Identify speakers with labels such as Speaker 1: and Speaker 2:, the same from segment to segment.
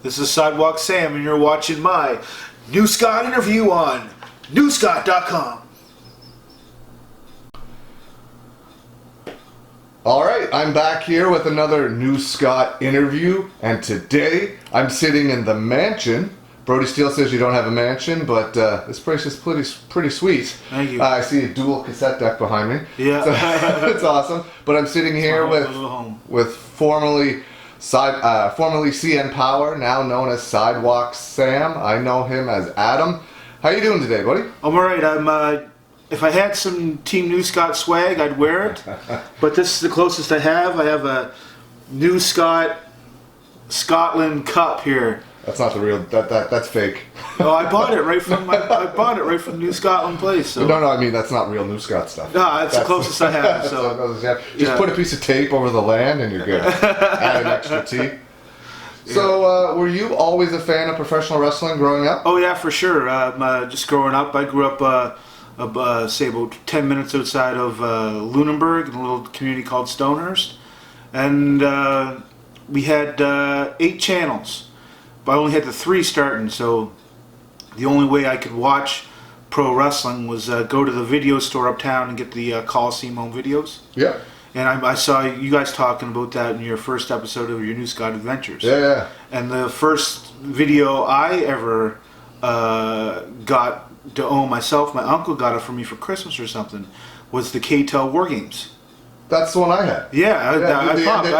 Speaker 1: This is Sidewalk Sam, and you're watching my New Scott interview on newscott.com.
Speaker 2: Alright, I'm back here with another New Scott interview, and today I'm sitting in the mansion. Brody Steele says you don't have a mansion, but this place is pretty sweet.
Speaker 1: Thank you.
Speaker 2: I see a dual cassette deck behind me.
Speaker 1: Yeah.
Speaker 2: So, it's awesome. But I'm sitting here with formerly CN Power, now known as Sidewalk Sam. I know him as Adam. How you doing today, buddy?
Speaker 1: I'm alright. If I had some Team New Scott swag, I'd wear it. But this is the closest I have. I have a New Scott Scotland cup here.
Speaker 2: That's not the real. That's fake.
Speaker 1: Oh, I bought it right from New Scotland Place. So.
Speaker 2: No, I mean that's not real New Scott stuff.
Speaker 1: No, that's the closest I have. So
Speaker 2: just put a piece of tape over the land and you're good. Add an extra T. So, were you always a fan of professional wrestling growing up?
Speaker 1: Oh yeah, for sure. Just growing up, I grew up, say about 10 minutes outside of Lunenburg, in a little community called Stonehurst, and we had 8 channels. But I only had the 3 starting, so the only way I could watch pro wrestling was go to the video store uptown and get the Coliseum home videos.
Speaker 2: Yeah. And
Speaker 1: I saw you guys talking about that in your first episode of your New Scott Adventures.
Speaker 2: Yeah.
Speaker 1: And the first video I ever got to own myself, my uncle got it for me for Christmas or something, was the K-Tel War Games.
Speaker 2: That's the one I had.
Speaker 1: Yeah, I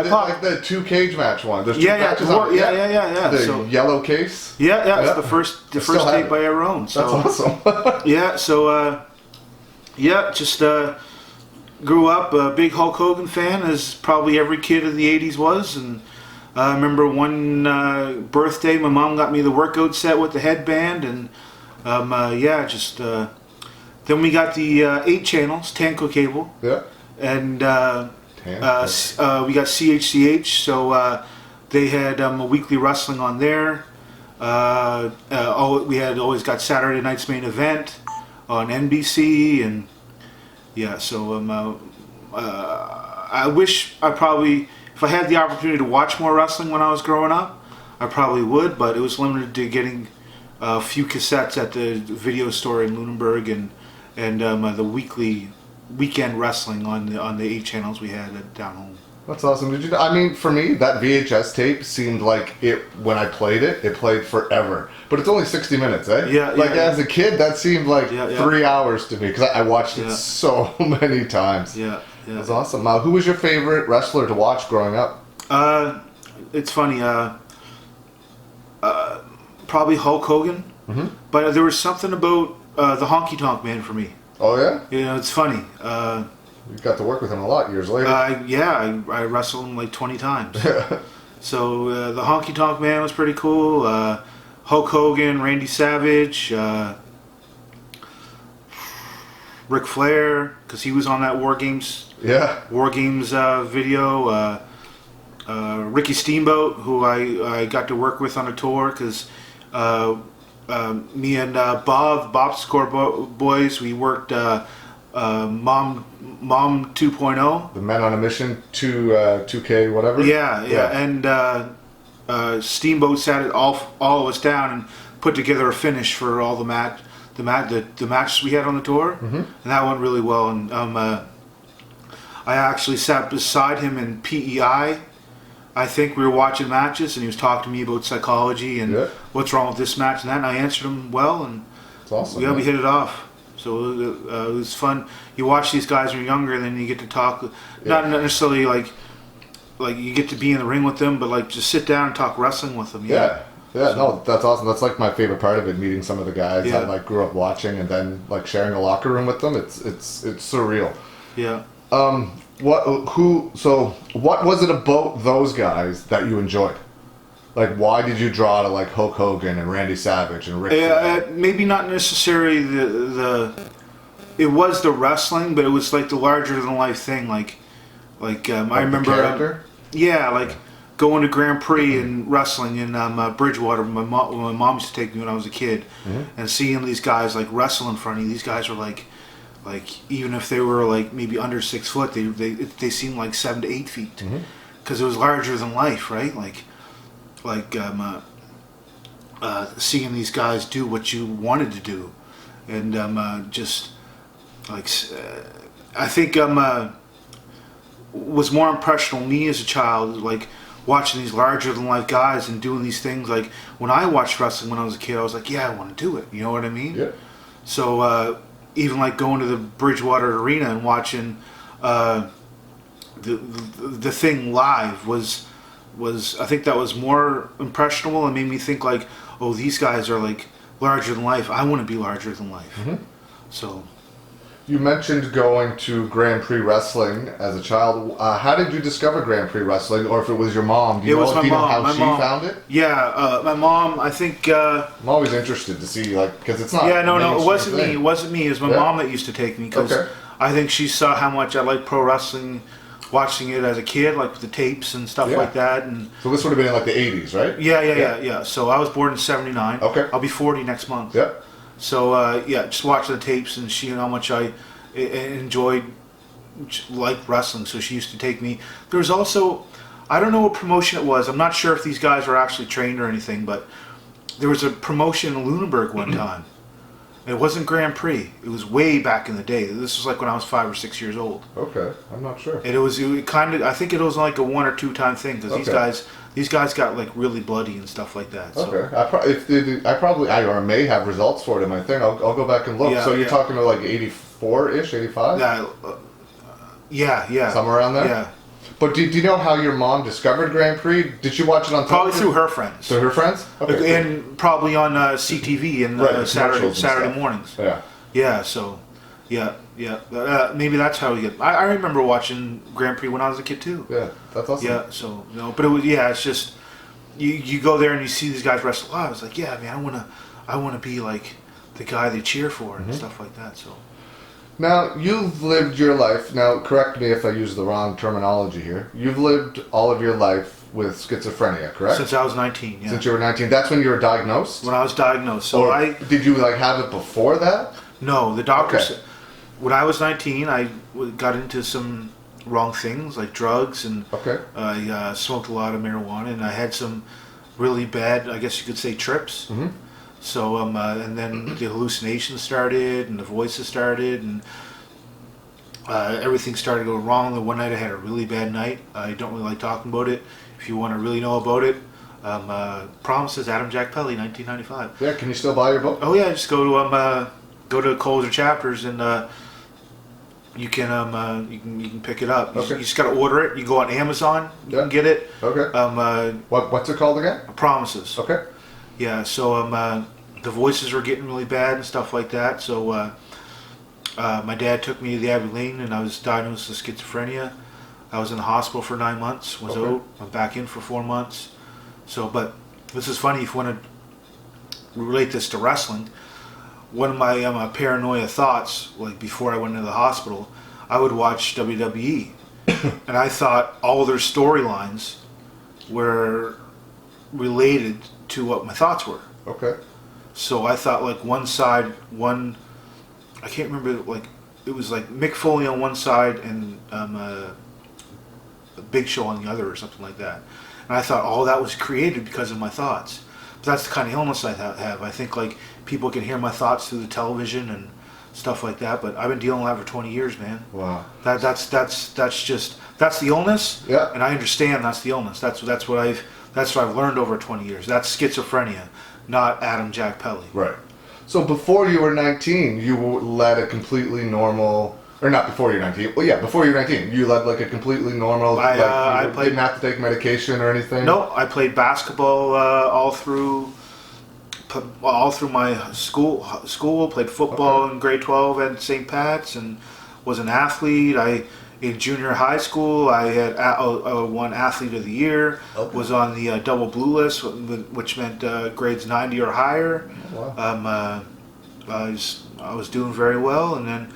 Speaker 1: popped.
Speaker 2: Like the 2 cage match one. There's 2 matches
Speaker 1: yeah.
Speaker 2: The yellow case.
Speaker 1: Yeah. It's the first tape I ever owned. So.
Speaker 2: That's awesome.
Speaker 1: Yeah. So just grew up a big Hulk Hogan fan, as probably every kid of the '80s was, and I remember one birthday, my mom got me the workout set with the headband, and then we got the 8 channels, Tanco cable.
Speaker 2: Yeah.
Speaker 1: And we got CHCH, so they had a weekly wrestling on there. We had always got Saturday night's main event on NBC, and so I wish if I had the opportunity to watch more wrestling when I was growing up, I probably would, but it was limited to getting a few cassettes at the video store in Lunenburg and the weekend wrestling on the 8 channels we had down home.
Speaker 2: That's awesome. I mean, for me, that VHS tape seemed like when I played it played forever. But it's only 60 minutes, eh?
Speaker 1: Yeah.
Speaker 2: As a kid, that seemed like 3 hours to me because I watched it so many times. Yeah. That's awesome. Who was your favorite wrestler to watch growing up?
Speaker 1: It's funny. Probably Hulk Hogan. Mm-hmm. But there was something about the Honky Tonk Man for me.
Speaker 2: Oh yeah?
Speaker 1: It's funny.
Speaker 2: You got to work with him a lot years later.
Speaker 1: I wrestled him like 20 times. So the Honky Tonk Man was pretty cool. Hulk Hogan, Randy Savage, Ric Flair, because he was on that War Games video. Ricky Steamboat, who I got to work with on a tour, because me and Bob's Score Boys, we worked Mom 2.0.
Speaker 2: The Men on a Mission 2K whatever.
Speaker 1: Yeah. And Steamboat sat all of us down and put together a finish for all the matches we had on the tour, and that went really well. And I actually sat beside him in PEI. I think we were watching matches, and he was talking to me about psychology and what's wrong with this match and that, and I answered him well, and
Speaker 2: it's awesome.
Speaker 1: We hit it off. So it was fun. You watch these guys when you're younger, and then you get to talk, not necessarily like you get to be in the ring with them, but like just sit down and talk wrestling with them.
Speaker 2: No, that's awesome. That's like my favorite part of it, meeting some of the guys I like grew up watching, and then like sharing a locker room with them. It's surreal.
Speaker 1: Yeah.
Speaker 2: What was it about those guys that you enjoyed? Like, why did you draw to like Hulk Hogan and Randy Savage and Ric Flair?
Speaker 1: Maybe not necessarily it was the wrestling, but it was like the larger than life thing. I remember
Speaker 2: the character?
Speaker 1: Going to Grand Prix and wrestling in Bridgewater. My mom used to take me when I was a kid, and seeing these guys like wrestle in front of you. These guys were like even if they were like maybe under 6 foot, they seemed like 7 to 8 feet, because it was larger than life, right? seeing these guys do what you wanted to do, and just like I think was more impressionable me as a child, like watching these larger than life guys and doing these things. Like when I watched wrestling when I was a kid, I was like, yeah, I want to do it. You know what I mean?
Speaker 2: Yeah.
Speaker 1: So even like going to the Bridgewater Arena and watching the thing live was I think that was more impressionable and made me think like, oh, these guys are like larger than life. I want to be larger than life.
Speaker 2: Mm-hmm.
Speaker 1: So.
Speaker 2: You mentioned going to Grand Prix Wrestling as a child. How did you discover Grand Prix Wrestling, or if it was your mom? Do you know how she found it?
Speaker 1: Yeah, my mom. I think.
Speaker 2: I'm always interested to see, like, because it's not.
Speaker 1: Yeah, no, it wasn't me. It wasn't me. It was my mom that used to take me because I think she saw how much I liked pro wrestling, watching it as a kid, like with the tapes and stuff like that. And
Speaker 2: so this would have been in like the 80s, right?
Speaker 1: Yeah. So I was born in '79.
Speaker 2: Okay.
Speaker 1: I'll be 40 next month.
Speaker 2: Yeah.
Speaker 1: So just watching the tapes and seeing how much I enjoyed, like wrestling. So she used to take me. There was also, I don't know what promotion it was. I'm not sure if these guys were actually trained or anything, but there was a promotion in Lunenburg one time. It wasn't Grand Prix. It was way back in the day. This was like when I was 5 or 6 years old.
Speaker 2: Okay, I'm not sure.
Speaker 1: And it kind of, I think it was like a 1 or 2 time thing because these guys got like really bloody and stuff like that. So.
Speaker 2: Okay, I may have results for it in my thing. I'll go back and look.
Speaker 1: Yeah,
Speaker 2: so you're talking about like 84-ish, 85?
Speaker 1: Yeah.
Speaker 2: Somewhere around there?
Speaker 1: Yeah.
Speaker 2: But do you know how your mom discovered Grand Prix? Did she watch it on
Speaker 1: Probably
Speaker 2: television?
Speaker 1: through her friends.
Speaker 2: Through her friends? Okay.
Speaker 1: And probably on CTV in Saturday mornings.
Speaker 2: Yeah.
Speaker 1: Yeah, so, yeah. Maybe that's how we get. I remember watching Grand Prix when I was a kid too.
Speaker 2: Yeah, that's awesome.
Speaker 1: Yeah, so, but it was, it's just, you go there and you see these guys wrestle live. It's like, yeah, man, I want to be like the guy they cheer for and stuff like that, so.
Speaker 2: Now, you've lived your life, now correct me if I use the wrong terminology here, you've lived all of your life with schizophrenia, correct?
Speaker 1: Since I was 19, yeah.
Speaker 2: Since you were 19, that's when you were diagnosed?
Speaker 1: When I was diagnosed, so
Speaker 2: Did you like have it before that?
Speaker 1: No, the doctor said, when I was 19, I got into some wrong things, like drugs, and I smoked a lot of marijuana, and I had some really bad, I guess you could say, trips. Mm-hmm. So, and then the hallucinations started, and the voices started, and everything started going wrong. The one night I had a really bad night. I don't really like talking about it. If you want to really know about it, Promises, Adam Jack Pelly, 1995.
Speaker 2: Yeah, can you still buy your book?
Speaker 1: Oh yeah, just go to Coles or Chapters, and you can pick it up. You just got to order it. You go on Amazon, you can get it.
Speaker 2: Okay. What's it called again?
Speaker 1: Promises.
Speaker 2: Okay.
Speaker 1: Yeah, so the voices were getting really bad and stuff like that. So my dad took me to the Abbey Lane, and I was diagnosed with schizophrenia. I was in the hospital for 9 months. Was out. I'm back in for 4 months. So, but this is funny if you want to relate this to wrestling. One of my paranoia thoughts, like before I went into the hospital, I would watch WWE, and I thought all their storylines were related to what my thoughts were.
Speaker 2: Okay.
Speaker 1: So I thought like I can't remember, like it was like Mick Foley on one side and a Big Show on the other or something like that. And I thought all that was created because of my thoughts. But that's the kind of illness I have. I think like people can hear my thoughts through the television and stuff like that. But I've been dealing with that for 20 years, man.
Speaker 2: Wow.
Speaker 1: That's the illness.
Speaker 2: Yeah.
Speaker 1: And I understand that's the illness. That's what I've learned over 20 years. That's schizophrenia, not Adam Jack Pelly.
Speaker 2: Right. So before you were 19, you led a completely normal, or not before you're 19. Well, yeah, before you're 19, you led like a completely normal.
Speaker 1: I
Speaker 2: didn't have to take medication or anything.
Speaker 1: No, I played basketball all through my school. Played football in grade 12 at St. Pat's and was an athlete. In junior high school, I had won Athlete of the Year. Okay. Was on the double blue list, which meant grades 90 or higher.
Speaker 2: Oh, wow.
Speaker 1: I was doing very well, and then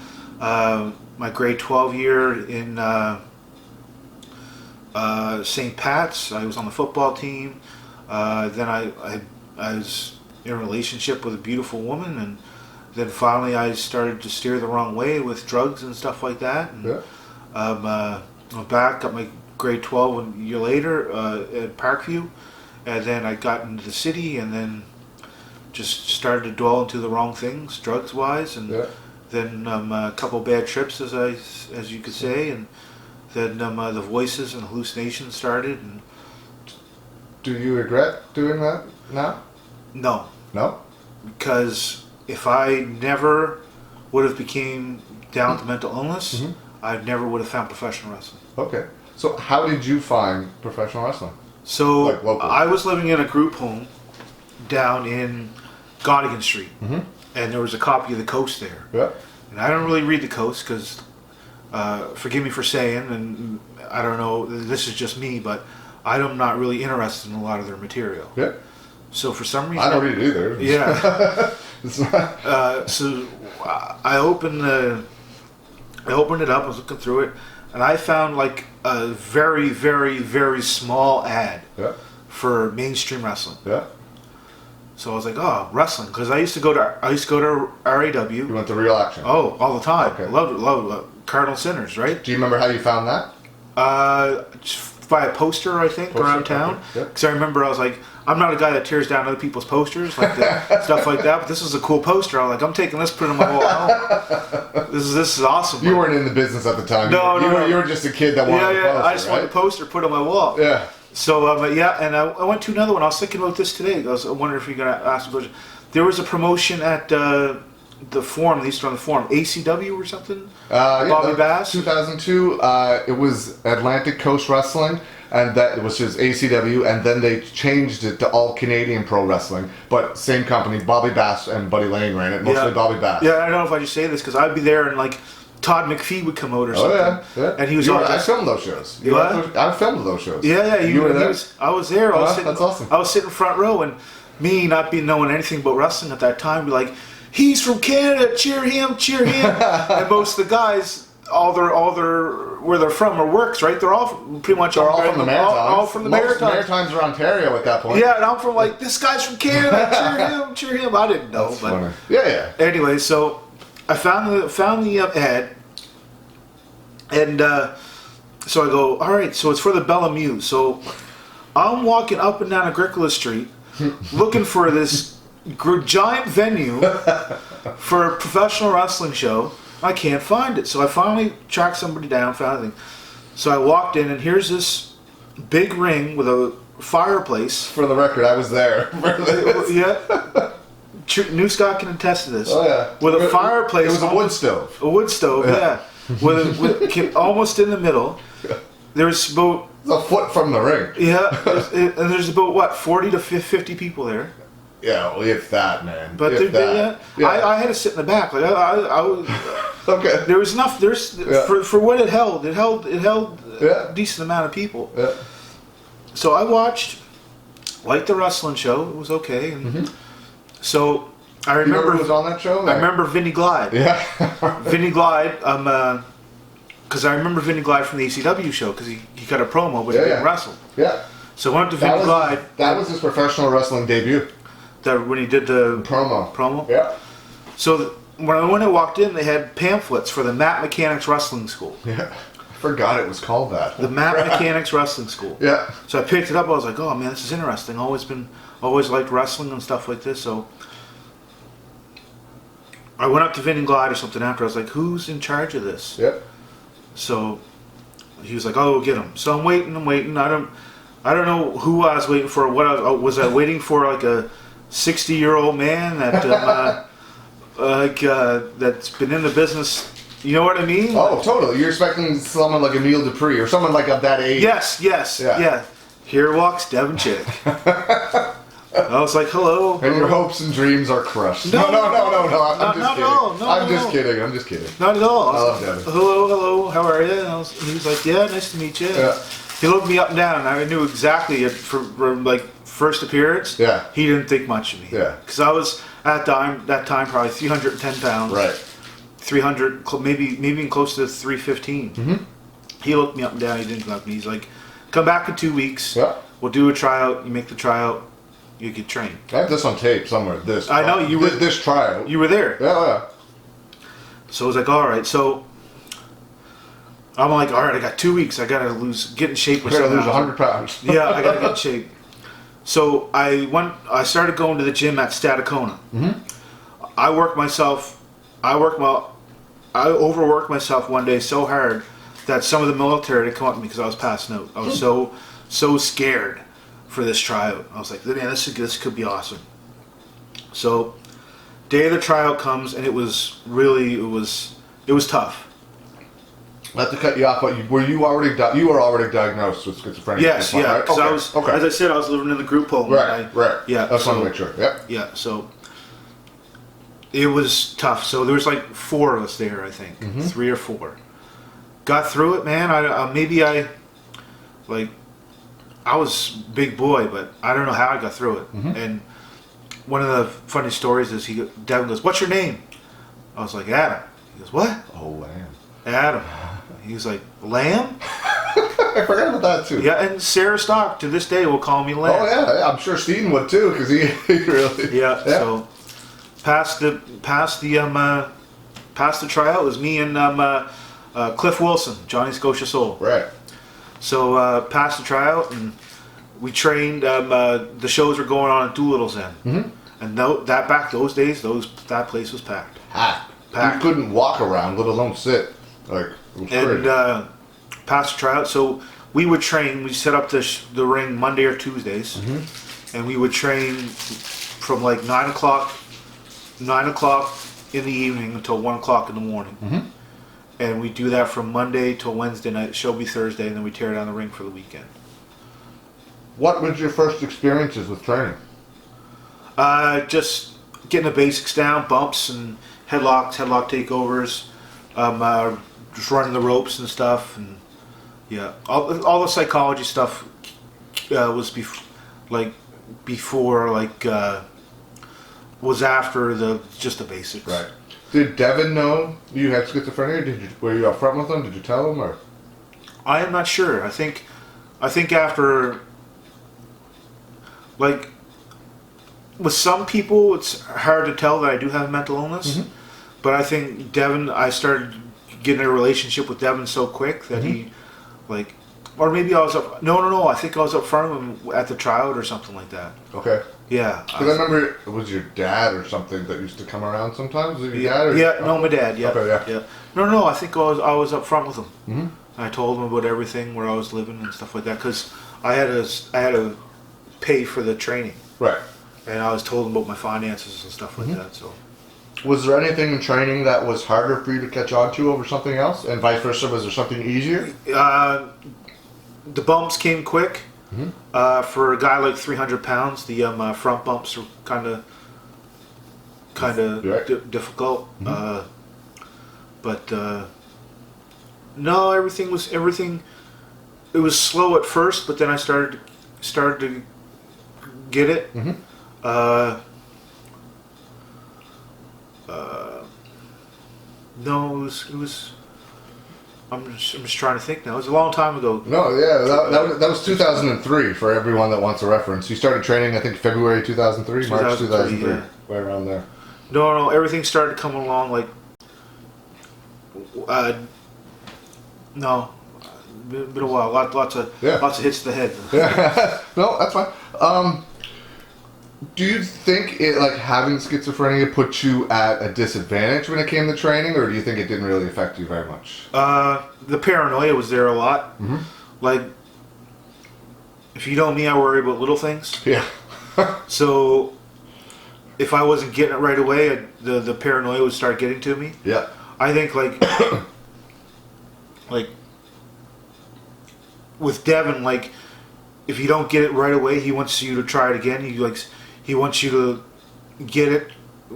Speaker 1: my grade 12 year in St. Pat's, I was on the football team. Then I was in a relationship with a beautiful woman, and then finally I started to steer the wrong way with drugs and stuff like that. And,
Speaker 2: yeah.
Speaker 1: Went back, got my grade 12 a year later at Parkview, and then I got into the city, and then just started to dwell into the wrong things, drugs wise, and then a couple bad trips, as you could say, and then the voices and hallucinations started. And
Speaker 2: do you regret doing that now?
Speaker 1: No.
Speaker 2: No?
Speaker 1: Because if I never would have became down to mental illness, I never would have found professional wrestling.
Speaker 2: Okay. So how did you find professional wrestling?
Speaker 1: So
Speaker 2: like
Speaker 1: I was living in a group home down in Gottigan Street, and there was a copy of the Coast there.
Speaker 2: Yeah.
Speaker 1: And I don't really read the Coast because, forgive me for saying, and I don't know, this is just me, but I'm not really interested in a lot of their material.
Speaker 2: Yeah.
Speaker 1: So for some reason,
Speaker 2: I don't read it either.
Speaker 1: Yeah.
Speaker 2: It's not.
Speaker 1: So I opened it up. I was looking through it, and I found like a very, very, very small ad for mainstream wrestling.
Speaker 2: Yeah.
Speaker 1: So I was like, oh, wrestling, because I used to go to RAW.
Speaker 2: You went to Real Action.
Speaker 1: Oh, all the time.
Speaker 2: Okay.
Speaker 1: Love Cardinal Sinners, right?
Speaker 2: Do you remember how you found that?
Speaker 1: Just by a poster, I think, around town. Because I remember I was like, I'm not a guy that tears down other people's posters, like stuff like that. But this is a cool poster. I'm like, I'm taking this, putting it on my wall. This is awesome.
Speaker 2: You weren't in the business at the time.
Speaker 1: No,
Speaker 2: you were just a kid that wanted a poster,
Speaker 1: I just wanted a poster put on my wall.
Speaker 2: Yeah.
Speaker 1: So and I went to another one. I was thinking about this today. I wondering if you're gonna ask a question. There was a promotion at the Forum. They used to run the Forum, ACW or something. Bobby Bass.
Speaker 2: 2002. It was Atlantic Coast Wrestling, and that was just ACW, and then they changed it to All Canadian Pro Wrestling, but same company. Bobby Bass and Buddy Lane ran it. Mostly Bobby Bass.
Speaker 1: Yeah, I don't know if I just say this because I'd be there and like Todd McPhee would come out or something.
Speaker 2: Oh yeah.
Speaker 1: And he was
Speaker 2: I filmed those shows. I filmed those shows.
Speaker 1: Yeah.
Speaker 2: You were there.
Speaker 1: I was there.
Speaker 2: That's awesome.
Speaker 1: I was sitting front row, and me not being knowing anything about wrestling at that time, be like, he's from Canada, cheer him, cheer him. And most of the guys, all their where they're from or works, right? They're all pretty much
Speaker 2: all from the Maritimes.
Speaker 1: All from the Maritimes.
Speaker 2: Maritimes are Ontario at that point.
Speaker 1: Yeah, and I'm from like, this guy's from Canada, cheer him. I didn't know,
Speaker 2: That's
Speaker 1: but
Speaker 2: funny. Yeah.
Speaker 1: Anyway, so I found the ad, and so I go, all right, so it's for the Bella Muse. So I'm walking up and down Agricola Street looking for this giant venue for a professional wrestling show. I can't find it. So I finally tracked somebody down, found it. So I walked in, and here's this big ring with a fireplace.
Speaker 2: For the record, I was there.
Speaker 1: Yeah. New Scott can attest to this.
Speaker 2: Oh, yeah.
Speaker 1: With a fireplace.
Speaker 2: It was a wood stove.
Speaker 1: A wood stove, yeah. With almost in the middle. There's about
Speaker 2: a foot from the ring.
Speaker 1: Yeah, and there's about what, 40 to 50 people there.
Speaker 2: Yeah, well, if that, man.
Speaker 1: But I had to sit in the back. Like I was.
Speaker 2: Okay.
Speaker 1: There was enough. For what it held. It held a decent amount of people.
Speaker 2: Yeah.
Speaker 1: So I watched, liked the wrestling show. It was okay. And so I remember.
Speaker 2: You remember who was on that show?
Speaker 1: I remember Vinny Glide.
Speaker 2: Yeah.
Speaker 1: Vinny Glide. Because I remember Vinny Glide from the ECW show because he cut a promo, but he didn't wrestle.
Speaker 2: Yeah.
Speaker 1: So I went to Vinny Glide.
Speaker 2: That was his professional wrestling debut.
Speaker 1: When he did the
Speaker 2: promo. Yeah.
Speaker 1: So when I walked in, they had pamphlets for the Matt Mechanics Wrestling School.
Speaker 2: Yeah. I forgot it was called that.
Speaker 1: The Matt Mechanics Wrestling School.
Speaker 2: Yeah.
Speaker 1: So I picked it up. I was like, oh man, this is interesting. Always liked wrestling and stuff like this. So I went up to Vinny Glide or something after. I was like, who's in charge of this?
Speaker 2: Yeah.
Speaker 1: So he was like, oh, get him. So I'm waiting. I don't know who I was waiting for. What was I waiting for? Like a 60-year-old man that that's been in the business. You know what I mean?
Speaker 2: Oh, totally. You're expecting someone like Emile Dupree or someone like of that age.
Speaker 1: Yes. Yeah. Here walks Devin Chick. I was like, hello.
Speaker 2: And your hopes and dreams are crushed. No. I'm just kidding. I'm just kidding.
Speaker 1: Not at all.
Speaker 2: I love Devin.
Speaker 1: Hello. How are you? And he was like, yeah, nice to meet you.
Speaker 2: Yeah.
Speaker 1: He looked me up and down, and I knew exactly for like first appearance.
Speaker 2: Yeah.
Speaker 1: He didn't think much of me.
Speaker 2: Yeah.
Speaker 1: Because I was at that time probably 310 pounds.
Speaker 2: Right.
Speaker 1: 300, maybe even close to 315.
Speaker 2: Mm-hmm.
Speaker 1: He looked me up and down. He didn't like me. He's like, come back in 2 weeks.
Speaker 2: Yeah.
Speaker 1: We'll do a tryout. You make the tryout. You get trained.
Speaker 2: I have this on tape somewhere.
Speaker 1: I know you were
Speaker 2: this tryout.
Speaker 1: You were there.
Speaker 2: Yeah.
Speaker 1: So I was like, all right. So I'm like, all right. I got 2 weeks. I gotta get in shape.
Speaker 2: I gotta lose 100 pounds.
Speaker 1: Yeah, I gotta get in shape. So I started going to the gym at Stadacona. I worked myself. I overworked myself one day so hard that some of the military had come up to me because I was passing out. I was so scared for this tryout. I was like, man, this could be awesome. So, day of the tryout comes, and it was tough.
Speaker 2: Not to cut you off, but you were already diagnosed with schizophrenia?
Speaker 1: Yes, yeah.
Speaker 2: Right?
Speaker 1: Because I was, as I said, I was living in the group home.
Speaker 2: Right.
Speaker 1: Yeah.
Speaker 2: I just want to make sure. Yep.
Speaker 1: Yeah. So it was tough. So there was like 4 of us there, I think, 3 or 4. Got through it, man. I was a big boy, but I don't know how I got through it. And one of the funny stories is Devin goes, "What's your name?" I was like, "Adam." He goes, "What?"
Speaker 2: Oh, Lamb.
Speaker 1: Adam. He was like, "Lamb?"
Speaker 2: I forgot about that too.
Speaker 1: Yeah, and Sarah Stock to this day will call me Lamb.
Speaker 2: Oh yeah, I'm sure Steven would too, because he really.
Speaker 1: Yeah. So past the tryout was me and Cliff Wilson, Johnny Scotia Soul.
Speaker 2: Right.
Speaker 1: So past the tryout, and we trained. The shows were going on at Doolittle's then, and those days, that place was packed.
Speaker 2: Packed.
Speaker 1: Packed.
Speaker 2: You couldn't walk around, let alone sit. Like it was crazy.
Speaker 1: And past the tryout, so we would train. We set up the ring Monday or Tuesdays, and we would train from like 9 o'clock in the evening until 1 o'clock in the morning. And we do that from Monday till Wednesday night. The show will be Thursday, and then we tear down the ring for the weekend.
Speaker 2: What was your first experiences with training?
Speaker 1: Just getting the basics down, bumps and headlock takeovers, just running the ropes and stuff, and yeah, all the psychology stuff was was after just the basics.
Speaker 2: Right. Did Devin know you had schizophrenia? Were you upfront with him? Did you tell him, or?
Speaker 1: I am not sure. I think after, like, with some people, it's hard to tell that I do have mental illness. But I think I started getting a relationship with Devin so quick that he, like, or maybe I was up. No. I think I was up front of him at the tryout or something like that.
Speaker 2: Okay.
Speaker 1: Yeah.
Speaker 2: Because I remember it was your dad or something that used to come around sometimes. Was it your dad? Or
Speaker 1: no, my dad. Yeah.
Speaker 2: Okay, yeah.
Speaker 1: No. I think I was up front with him. I told him about everything, where I was living and stuff like that, because I had to pay for the training.
Speaker 2: Right.
Speaker 1: And I was told him about my finances and stuff like that. So.
Speaker 2: Was there anything in training that was harder for you to catch on to over something else, and vice versa? Was there something easier?
Speaker 1: The bumps came quick. For a guy like 300 pounds, the front bumps are kind of difficult. But no, everything. It was slow at first, but then I started to get it. No, it was. I'm just trying to think now. It was a long time ago.
Speaker 2: No, yeah, that was 2003 for everyone that wants a reference. You started training, I think, February 2003, March 2003,
Speaker 1: yeah.
Speaker 2: Right around there.
Speaker 1: No, everything started coming along like. No, been a while. Lots of hits to the head.
Speaker 2: Yeah, no, that's fine. Do you think having schizophrenia put you at a disadvantage when it came to training, or do you think it didn't really affect you very much?
Speaker 1: The paranoia was there a lot. Like, if you know me, I worry about little things.
Speaker 2: Yeah.
Speaker 1: So, if I wasn't getting it right away, the paranoia would start getting to me.
Speaker 2: Yeah.
Speaker 1: I think like with Devin, like, if you don't get it right away, he wants you to try it again. He wants you to get it.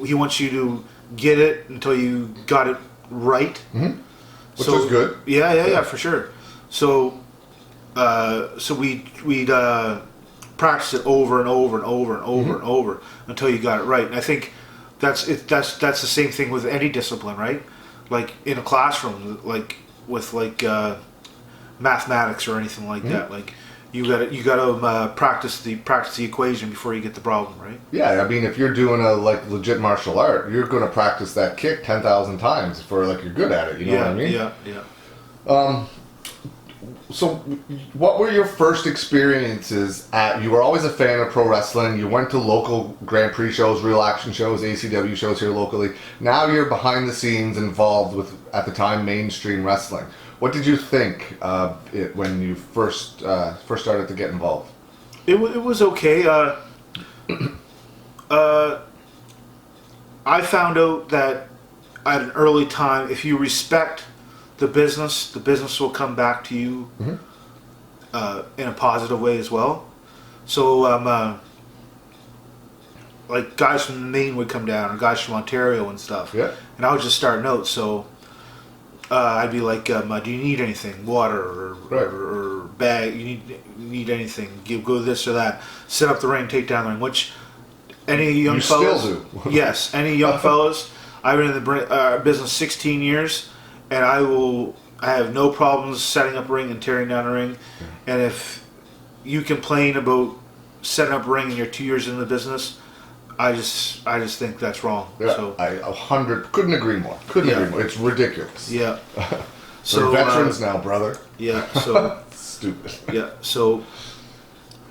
Speaker 1: He wants you to get it until you got it right.
Speaker 2: Which is good.
Speaker 1: Yeah, for sure. So, we'd practice it over and over and over and over and over until you got it right. And I think that's the same thing with any discipline, right? Like in a classroom, like with mathematics or anything like that. Like you gotta practice the equation before you get the problem, right?
Speaker 2: Yeah, I mean, if you're doing a legit martial art, you're going to practice that kick 10,000 times before you're good at it. You know what I mean?
Speaker 1: Yeah.
Speaker 2: So, what were your first experiences at? You were always a fan of pro wrestling. You went to local Grand Prix shows, real action shows, ACW shows here locally. Now you're behind the scenes, involved with, at the time, mainstream wrestling. What did you think when you first started to get involved?
Speaker 1: It was okay. I found out that at an early time, if you respect the business will come back to you in a positive way as well. So, like guys from Maine would come down, or guys from Ontario and stuff.
Speaker 2: Yeah.
Speaker 1: And I was just starting out, so I'd be like, "Do you need anything? Water or bag? You need anything? Go this or that. Set up the ring, take down the ring." Which any young fellas,
Speaker 2: still do.
Speaker 1: yes, any young fellas. I've been in the business 16 years. And I have no problems setting up a ring and tearing down a ring. And if you complain about setting up a ring and you're 2 years in the business, I just think that's wrong.
Speaker 2: Yeah,
Speaker 1: So
Speaker 2: I 100 couldn't agree more. Agree more. It's ridiculous.
Speaker 1: yeah.
Speaker 2: So we're veterans now, brother.
Speaker 1: Yeah. So
Speaker 2: stupid.
Speaker 1: yeah. So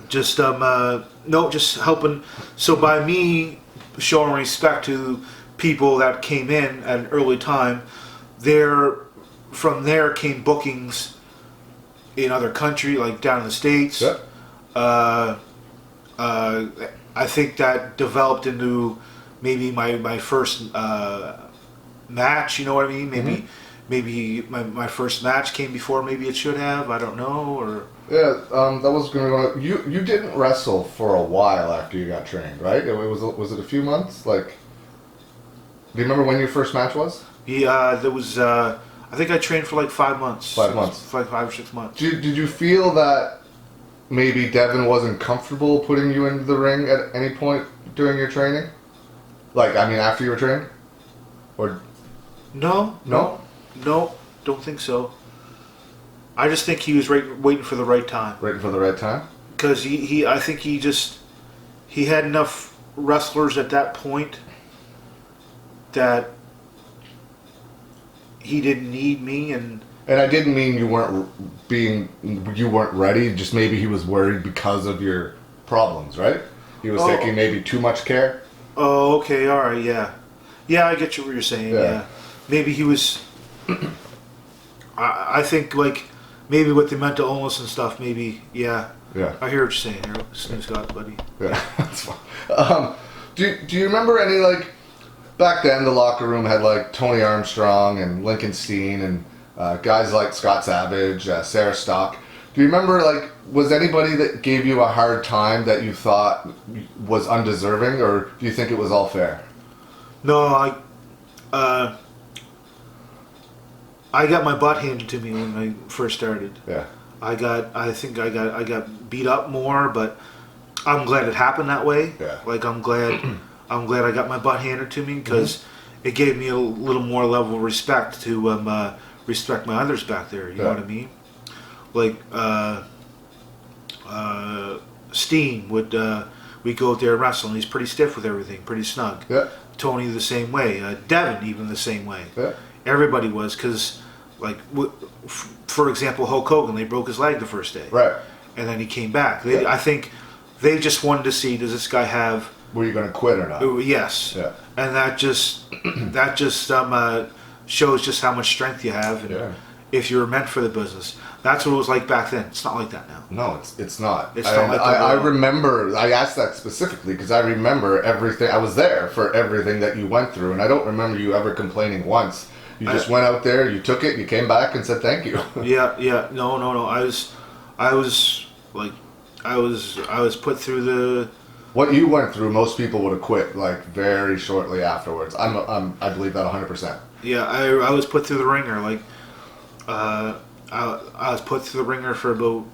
Speaker 1: just just helping. So by me showing respect to people that came in at an early time. From there came bookings in other country, like down in the States.
Speaker 2: Yeah.
Speaker 1: I think that developed into maybe my first match. You know what I mean? Maybe my first match came before maybe it should have. I don't know. Or
Speaker 2: yeah, that was going to. You didn't wrestle for a while after you got trained, right? Was it a few months? Like, do you remember when your first match was?
Speaker 1: Yeah, there was. I think I trained for like 5 months.
Speaker 2: 5 months.
Speaker 1: For like 5 or 6 months.
Speaker 2: Did you feel that maybe Devin wasn't comfortable putting you into the ring at any point during your training? Like, I mean, after you were trained? Or
Speaker 1: No, don't think so. I just think he was waiting for the right time.
Speaker 2: Waiting for the right time?
Speaker 1: Because I think he had enough wrestlers at that point that he didn't need me, and
Speaker 2: I didn't mean you weren't ready. Just maybe he was worried because of your problems, right? He was taking maybe too much care.
Speaker 1: Oh, okay, all right, yeah, I get what you're saying. Yeah, maybe he was. I think like maybe with the mental illness and stuff, maybe yeah. I hear what you're saying here, Scott, buddy.
Speaker 2: Yeah, that's fine. Do you remember any like? Back then, the locker room had like Tony Armstrong and Lincoln Steen and guys like Scott Savage, Sarah Stock. Do you remember, like, was anybody that gave you a hard time that you thought was undeserving, or do you think it was all fair?
Speaker 1: No, I got my butt handed to me when I first started.
Speaker 2: Yeah.
Speaker 1: I think I got beat up more, but I'm glad it happened that way.
Speaker 2: Yeah.
Speaker 1: Like I'm glad I got my butt handed to me because it gave me a little more level of respect to respect my others back there. You know what I mean? Like Steen would we go out there and wrestle, and he's pretty stiff with everything, pretty snug.
Speaker 2: Yeah.
Speaker 1: Tony the same way. Devin even the same way.
Speaker 2: Yeah.
Speaker 1: Everybody was, because like for example, Hulk Hogan, they broke his leg the first day.
Speaker 2: Right.
Speaker 1: And then he came back. I think they just wanted to see, does this guy have?
Speaker 2: Were you going to quit or not?
Speaker 1: Yes.
Speaker 2: Yeah.
Speaker 1: And that just shows just how much strength you have, and if you're meant for the business. That's what it was like back then. It's not like that now.
Speaker 2: No, it's not.
Speaker 1: It's not like that.
Speaker 2: I remember. I asked that specifically because I remember everything. I was there for everything that you went through, and I don't remember you ever complaining once. You just went out there, you took it, you came back and said thank you.
Speaker 1: Yeah. No. I was put through the.
Speaker 2: What you went through, most people would have quit like very shortly afterwards. I believe that 100%.
Speaker 1: Yeah, I was put through the ringer. Like, I was put through the ringer for about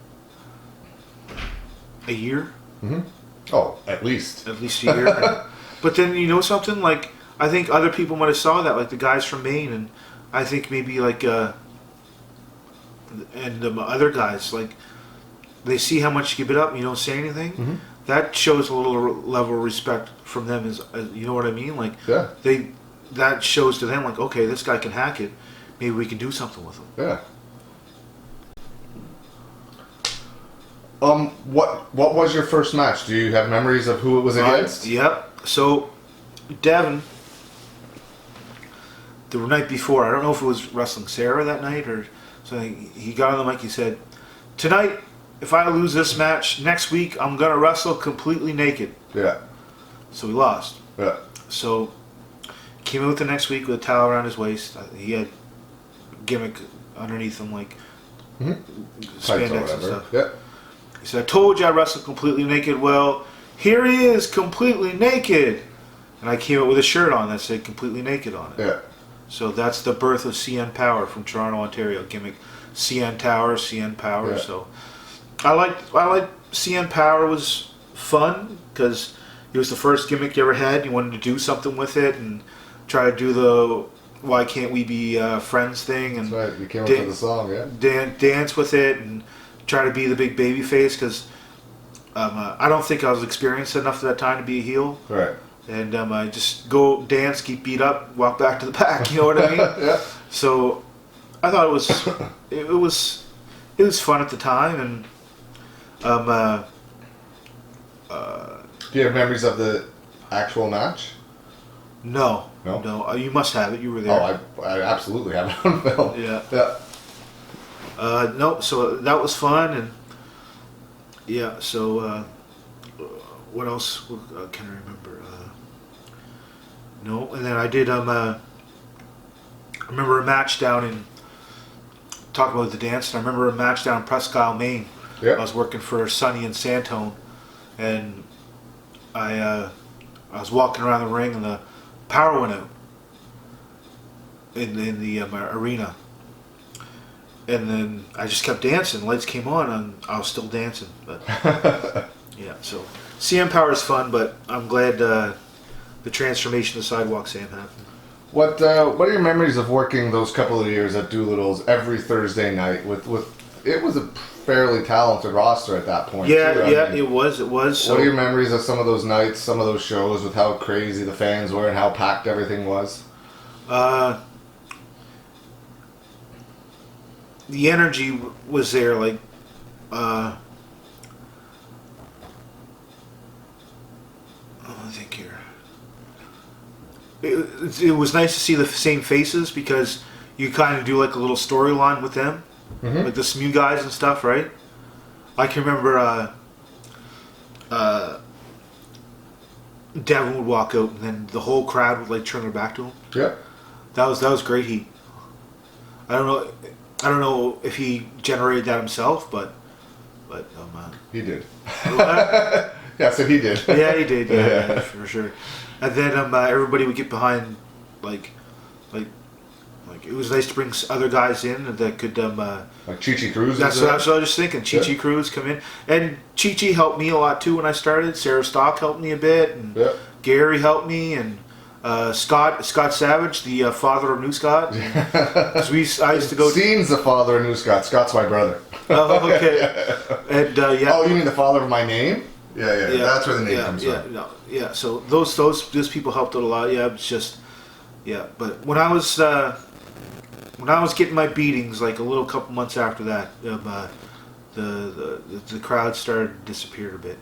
Speaker 1: a year.
Speaker 2: Mm-hmm. Oh, at least.
Speaker 1: At least a year. But then, you know something? Like, I think other people might have saw that, like the guys from Maine, and I think maybe like, and other guys, like, they see how much you give it up and you don't say anything. Mm-hmm. That shows a little level of respect from them, as you know what I mean? Like, that shows to them, like, okay, this guy can hack it. Maybe we can do something with him.
Speaker 2: Yeah. What was your first match? Do you have memories of who it was against?
Speaker 1: Yep. So, Devin, the night before, I don't know if it was wrestling Sarah that night or something. He got on the mic. He said, "Tonight, if I lose this match, next week I'm gonna wrestle completely naked."
Speaker 2: Yeah.
Speaker 1: So we lost.
Speaker 2: Yeah.
Speaker 1: So came out the next week with a towel around his waist. He had gimmick underneath him, like spandex and stuff.
Speaker 2: Yeah.
Speaker 1: He said, "I told you I wrestled completely naked." Well, here he is, completely naked. And I came out with a shirt on that said "completely naked" on it.
Speaker 2: Yeah.
Speaker 1: So that's the birth of CN Power from Toronto, Ontario. Gimmick CN Tower, CN Power.
Speaker 2: Yeah.
Speaker 1: So I like CN Power was fun because it was the first gimmick you ever had. You wanted to do something with it and try to do the "why can't we be friends" thing. And
Speaker 2: that's right. You came up with the song, yeah.
Speaker 1: Dance with it and try to be the big baby face because I don't think I was experienced enough at that time to be a heel.
Speaker 2: Right.
Speaker 1: And I just go dance, get beat up, walk back to the back. You know what I mean?
Speaker 2: Yeah.
Speaker 1: So I thought it was fun at the time, and
Speaker 2: do you have memories of the actual match?
Speaker 1: no. You must have it. You were there.
Speaker 2: Oh, I absolutely have it on film.
Speaker 1: Yeah.
Speaker 2: Yeah.
Speaker 1: No. So that was fun, and yeah. So what else can I remember? No, and then I did. I remember a match down in. Talk about the dance. I remember a match down in Presque Isle, Maine.
Speaker 2: Yeah.
Speaker 1: I was working for Sonny and Santone, and I was walking around the ring, and the power went out in the arena, and then I just kept dancing. Lights came on, and I was still dancing. But yeah, so CM Power is fun, but I'm glad the transformation of Sidewalk Sam happened.
Speaker 2: What are your memories of working those couple of years at Doolittle's every Thursday night with it was a fairly talented roster at that point.
Speaker 1: Yeah,
Speaker 2: too.
Speaker 1: I mean, it was. So,
Speaker 2: what are your memories of some of those nights, some of those shows, with how crazy the fans were and how packed everything was?
Speaker 1: The energy was there, like I think here. It was nice to see the same faces because you kind of do like a little storyline with them, like the SMU guys and stuff, right? I can remember Devin would walk out and then the whole crowd would like turn their back to him.
Speaker 2: Yeah,
Speaker 1: that was great heat. I don't know if he generated that himself, but
Speaker 2: he did. Yeah, so he did.
Speaker 1: Yeah, he did. Yeah, for sure. And then everybody would get behind, like it was nice to bring other guys in that could
Speaker 2: like Chi Cruz.
Speaker 1: That's what I was just thinking. Chi Cruz come in, and Chi helped me a lot too when I started. Sarah Stock helped me a bit, and Gary helped me, and Scott Savage, the father of New Scott. Because I used to go.
Speaker 2: Scene's the father of New Scott. Scott's my brother.
Speaker 1: Oh, okay. And yeah.
Speaker 2: Oh, you mean the father of my name? Yeah. That's where the name comes from.
Speaker 1: Yeah. So those people helped out a lot. Yeah, it's just But when I was getting my beatings, like a couple months after that, the crowd started to disappear a bit.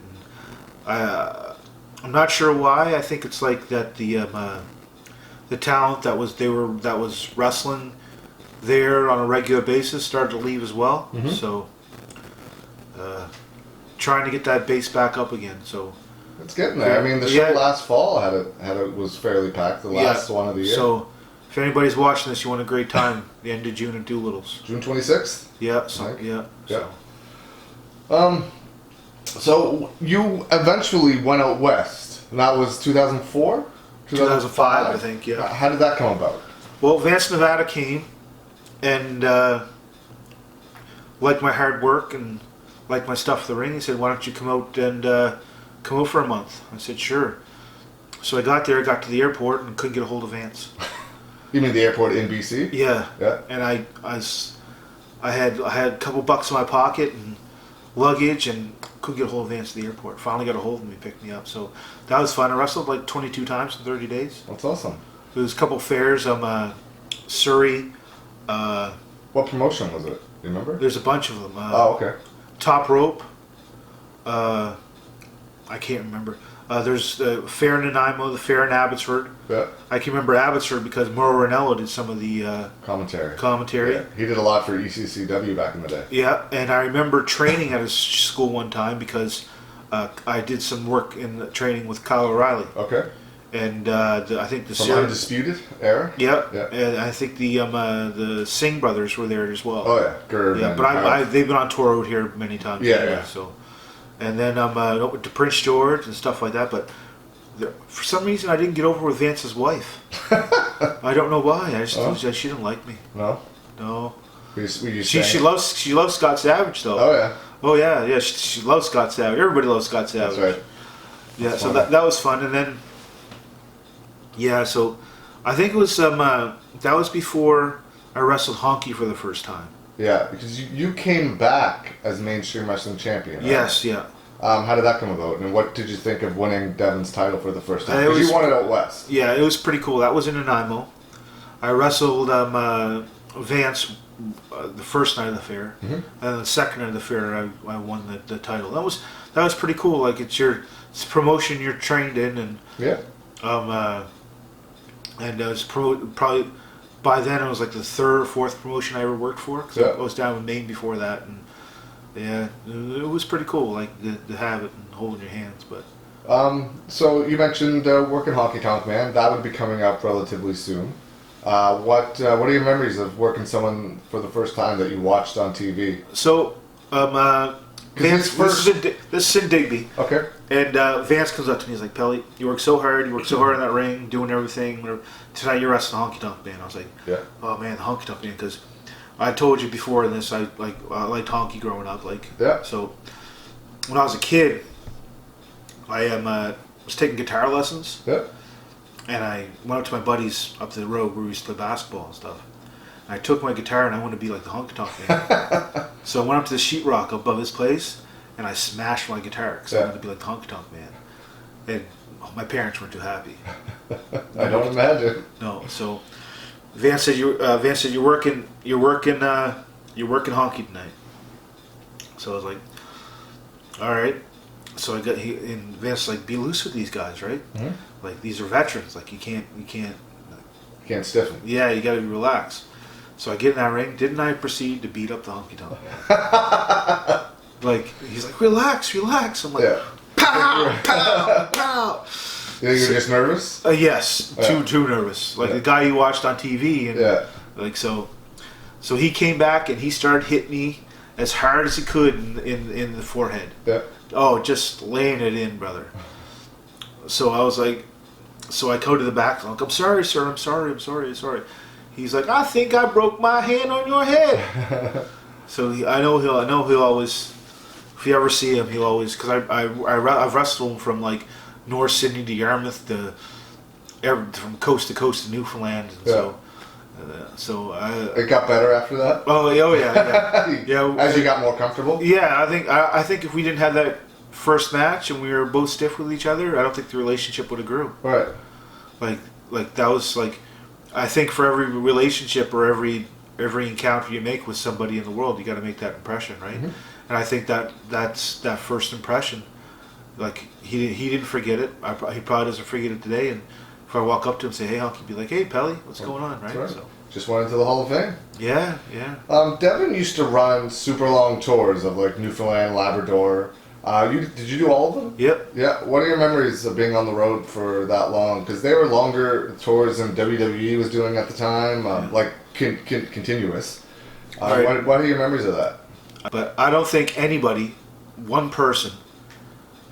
Speaker 1: And I'm not sure why. I think it's like that the talent that was wrestling there on a regular basis started to leave as well. Mm-hmm. So trying to get that base back up again. So
Speaker 2: it's getting there. I mean, the show last fall was fairly packed. The last one of the year. So
Speaker 1: if anybody's watching this, you want a great time. The end of June at Doolittle's.
Speaker 2: June 26th.
Speaker 1: Yeah. So
Speaker 2: So you eventually went out west, and that was 2004?
Speaker 1: 2005, I think, yeah.
Speaker 2: How did that come about?
Speaker 1: Well, Vance, Nevada came, and liked my hard work and liked my stuff for the ring. He said, "Why don't you come out for a month?" I said, "Sure." So I got there, got to the airport, and couldn't get a hold of Vance.
Speaker 2: You mean the airport in BC?
Speaker 1: Yeah. And I had a couple bucks in my pocket and luggage, and couldn't get a hold of Vance at the airport. Finally got a hold of him. He picked me up. So that was fun. I wrestled like 22 times in 30 days.
Speaker 2: That's awesome.
Speaker 1: There was a couple fairs. Surrey.
Speaker 2: What promotion was it? Do you remember?
Speaker 1: There's a bunch of them.
Speaker 2: Okay.
Speaker 1: Top Rope. I can't remember. There's the fair in Nanaimo, the fair in Abbotsford.
Speaker 2: Yeah.
Speaker 1: I can remember Abbotsford because Mauro Ranello did some of the commentary.
Speaker 2: Yeah. He did a lot for ECCW back in the day.
Speaker 1: Yeah, and I remember training at his school one time because I did some work in the training with Kyle O'Reilly.
Speaker 2: Okay.
Speaker 1: And I think the
Speaker 2: From Undisputed era.
Speaker 1: Yeah. And I think the Singh brothers were there as well.
Speaker 2: Oh yeah, Gerb.
Speaker 1: Yeah, but they've been on tour out here many times.
Speaker 2: Yeah,
Speaker 1: anyway,
Speaker 2: yeah.
Speaker 1: So, and then to Prince George and stuff like that. But for some reason, I didn't get over with Vance's wife. I don't know why. She didn't like me.
Speaker 2: No.
Speaker 1: No.
Speaker 2: Were you
Speaker 1: She loves Scott Savage though.
Speaker 2: Oh yeah.
Speaker 1: Oh yeah. She loves Scott Savage. Everybody loves Scott Savage.
Speaker 2: That's right.
Speaker 1: Yeah. So that was fun, and then. Yeah, so I think it was that was before I wrestled Honky for the first time.
Speaker 2: Yeah, because you came back as mainstream wrestling champion. Right?
Speaker 1: Yes, yeah.
Speaker 2: How did that come about, and what did you think of winning Devon's title for the first time? Because you won it out west.
Speaker 1: Yeah, it was pretty cool. That was in Nanaimo. I wrestled Vance the first night of the fair, and then the second night of the fair, I won the title. That was pretty cool. Like it's a promotion you're trained in, and
Speaker 2: yeah.
Speaker 1: And it was probably by then it was like the third or fourth promotion I ever worked for. Cause I was down in Maine before that, and yeah, it was pretty cool, like to have it and hold in your hands. But
Speaker 2: so you mentioned working Honky Tonk Man. That would be coming up relatively soon. What are your memories of working someone for the first time that you watched on TV?
Speaker 1: So Vance, this is in Digby.
Speaker 2: Okay.
Speaker 1: And Vance comes up to me. He's like, "Pelly, you work so hard. You work so hard in that ring, doing everything. Tonight you're wrestling Honky Tonk Man." I was like,
Speaker 2: "Yeah,
Speaker 1: oh man, the Honky Tonk Man." Because I told you before this, I liked Honky growing up. Like,
Speaker 2: yeah.
Speaker 1: So when I was a kid, I was taking guitar lessons.
Speaker 2: Yeah.
Speaker 1: And I went up to my buddies up the road where we used to play basketball and stuff. And I took my guitar and I wanted to be like the Honky Tonk Man. So I went up to the sheetrock above his place. And I smashed my guitar because I wanted to be like the Honky Tonk Man, and my parents weren't too happy.
Speaker 2: I don't imagine.
Speaker 1: No, so Vance said you're working Honky tonight. So I was like, all right. So and Vance was like, be loose with these guys, right? Mm-hmm. Like these are veterans. Like you can't
Speaker 2: stiff them.
Speaker 1: Yeah, you got to be relaxed. So I get in that ring. Didn't I proceed to beat up the Honky Tonk Man? Like, he's like, relax. I'm like,
Speaker 2: yeah.
Speaker 1: Pow, pow, pow.
Speaker 2: You think you're just nervous?
Speaker 1: Yes, too nervous. Like the guy you watched on TV. And like, so he came back and he started hitting me as hard as he could in the forehead.
Speaker 2: Yeah.
Speaker 1: Oh, just laying it in, brother. So I was like, so I go to the back. I'm like, I'm sorry, sir. I'm sorry. He's like, I think I broke my hand on your head. So I know he'll always. If you ever see him, he'll always, because I've wrestled him from like North Sydney to Yarmouth from coast to coast to Newfoundland, and so
Speaker 2: it got better after that.
Speaker 1: Oh yeah. Yeah.
Speaker 2: As you got more comfortable.
Speaker 1: Yeah, I think if we didn't have that first match and we were both stiff with each other, I don't think the relationship would have grew.
Speaker 2: Right.
Speaker 1: Like that was like, I think for every relationship or every encounter you make with somebody in the world, you got to make that impression, right? Mm-hmm. And I think that's that first impression. Like he didn't forget it. He probably doesn't forget it today. And if I walk up to him and say, "Hey, Honky," be like, "Hey, Pelly, what's going on?" Right?
Speaker 2: Right.
Speaker 1: So
Speaker 2: just went into the Hall of Fame.
Speaker 1: Yeah.
Speaker 2: Devon used to run super long tours of like Newfoundland, Labrador. Did you do all of them?
Speaker 1: Yep.
Speaker 2: Yeah. What are your memories of being on the road for that long? Because they were longer tours than WWE was doing at the time, like continuous.
Speaker 1: Right.
Speaker 2: What are your memories of that?
Speaker 1: But I don't think anybody, one person,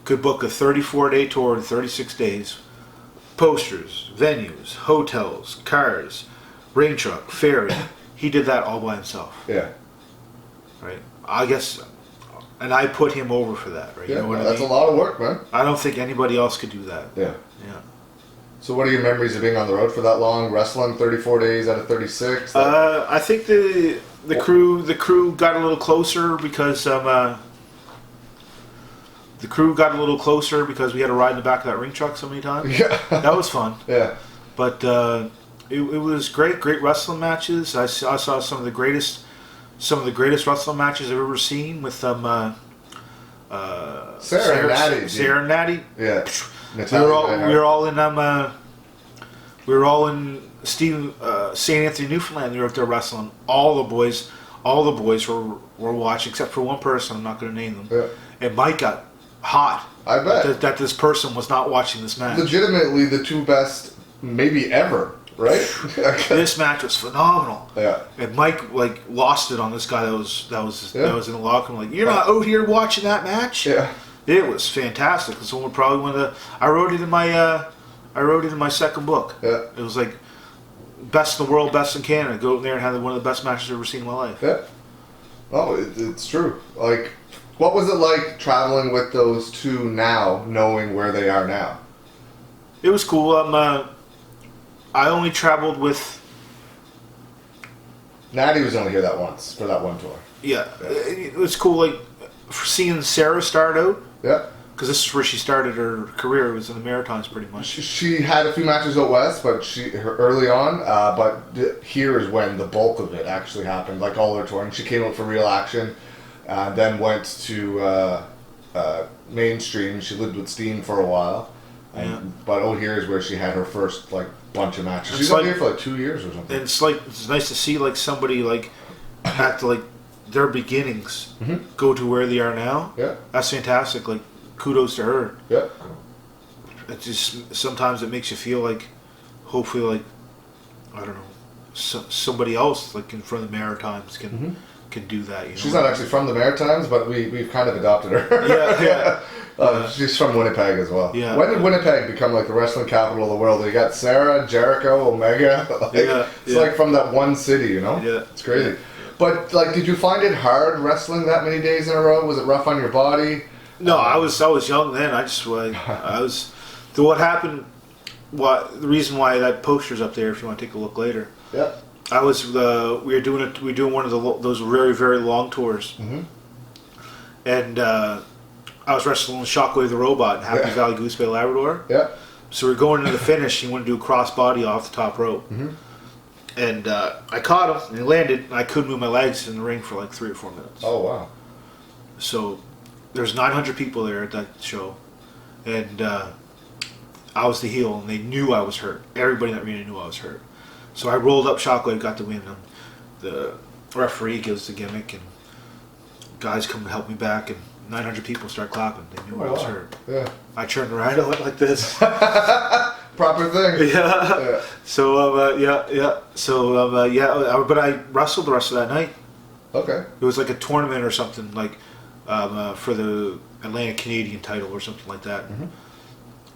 Speaker 1: could book a 34-day tour in 36 days. Posters, venues, hotels, cars, rain truck, ferry. He did that all by himself.
Speaker 2: Yeah.
Speaker 1: Right. I guess, and I put him over for that. Right.
Speaker 2: Yeah.
Speaker 1: You know what
Speaker 2: That's
Speaker 1: I mean?
Speaker 2: a lot of work, man.
Speaker 1: I don't think anybody else could do that.
Speaker 2: Yeah.
Speaker 1: Yeah.
Speaker 2: So what are your memories of being on the road for that long, wrestling 34 days out of 36?
Speaker 1: I think the crew got a little closer because we had to ride in the back of that ring truck so many times.
Speaker 2: Yeah.
Speaker 1: That was fun.
Speaker 2: Yeah.
Speaker 1: But it was great wrestling matches. I saw some of the greatest wrestling matches I've ever seen with
Speaker 2: Sarah and Natty.
Speaker 1: Sarah and Natty.
Speaker 2: Yeah.
Speaker 1: We were all in we were all in St. Anthony, Newfoundland. They were out there wrestling. All the boys were watching, except for one person. I'm not going to name them.
Speaker 2: Yeah.
Speaker 1: And Mike got hot.
Speaker 2: I bet
Speaker 1: that this person was not watching this match.
Speaker 2: Legitimately, the two best, maybe ever, right?
Speaker 1: This match was phenomenal.
Speaker 2: Yeah.
Speaker 1: And Mike lost it on this guy that was in the locker room. Like, you're not out here watching that match.
Speaker 2: Yeah.
Speaker 1: It was fantastic. It's probably one of the. I wrote it in my second book.
Speaker 2: Yeah.
Speaker 1: It was like best in the world, best in Canada. Go in there and have one of the best matches I've ever seen in my life.
Speaker 2: Yeah. Oh, it's true. Like, what was it like traveling with those two now, knowing where they are now?
Speaker 1: It was cool. I only traveled with.
Speaker 2: Natty was only here that once for that one tour.
Speaker 1: Yeah, it was cool. Like seeing Sarah start out.
Speaker 2: Yeah.
Speaker 1: Because this is where she started her career. It was in the Maritimes, pretty much.
Speaker 2: She had a few matches out west, but early on. But here is when the bulk of it actually happened. Like all her touring, she came out for Real Action, then went to mainstream. She lived with Steen for a while, but here is where she had her first bunch of matches. She's been here for 2 years or something.
Speaker 1: And it's nice to see somebody at their beginnings go to where they are now.
Speaker 2: Yeah,
Speaker 1: that's fantastic. Kudos to her.
Speaker 2: Yeah.
Speaker 1: It just sometimes it makes you feel hopefully I don't know, somebody else in front of the Maritimes can do that.
Speaker 2: She's not actually from the Maritimes, but we've kind of adopted her.
Speaker 1: Yeah.
Speaker 2: She's from Winnipeg as well.
Speaker 1: Yeah.
Speaker 2: When did Winnipeg become the wrestling capital of the world? You got Sarah, Jericho, Omega. It's from that one city,
Speaker 1: Yeah.
Speaker 2: It's crazy. Yeah. But did you find it hard wrestling that many days in a row? Was it rough on your body?
Speaker 1: No, I was young then. I was. What happened? The reason why that poster's up there, if you want to take a look later.
Speaker 2: Yeah.
Speaker 1: I was. We were doing one of those very, very long tours. And I was wrestling Shockwave the Robot in Happy Valley Goose Bay, Labrador.
Speaker 2: Yeah.
Speaker 1: So we're going into the finish. He wanted to do a crossbody off the top rope. And I caught him and he landed. And I couldn't move my legs in the ring for 3 or 4 minutes.
Speaker 2: Oh wow.
Speaker 1: So. There's 900 people there at that show, and I was the heel, and they knew I was hurt. Everybody in that arena knew I was hurt. So I rolled up Shockwave, got the win. The referee gives the gimmick, and guys come and help me back, and 900 people start clapping. They knew I was hurt.
Speaker 2: Yeah.
Speaker 1: I turned around, I went like this.
Speaker 2: Proper thing.
Speaker 1: Yeah. So but I wrestled the rest of that night.
Speaker 2: Okay.
Speaker 1: It was like a tournament or something for the Atlantic Canadian title or something like that.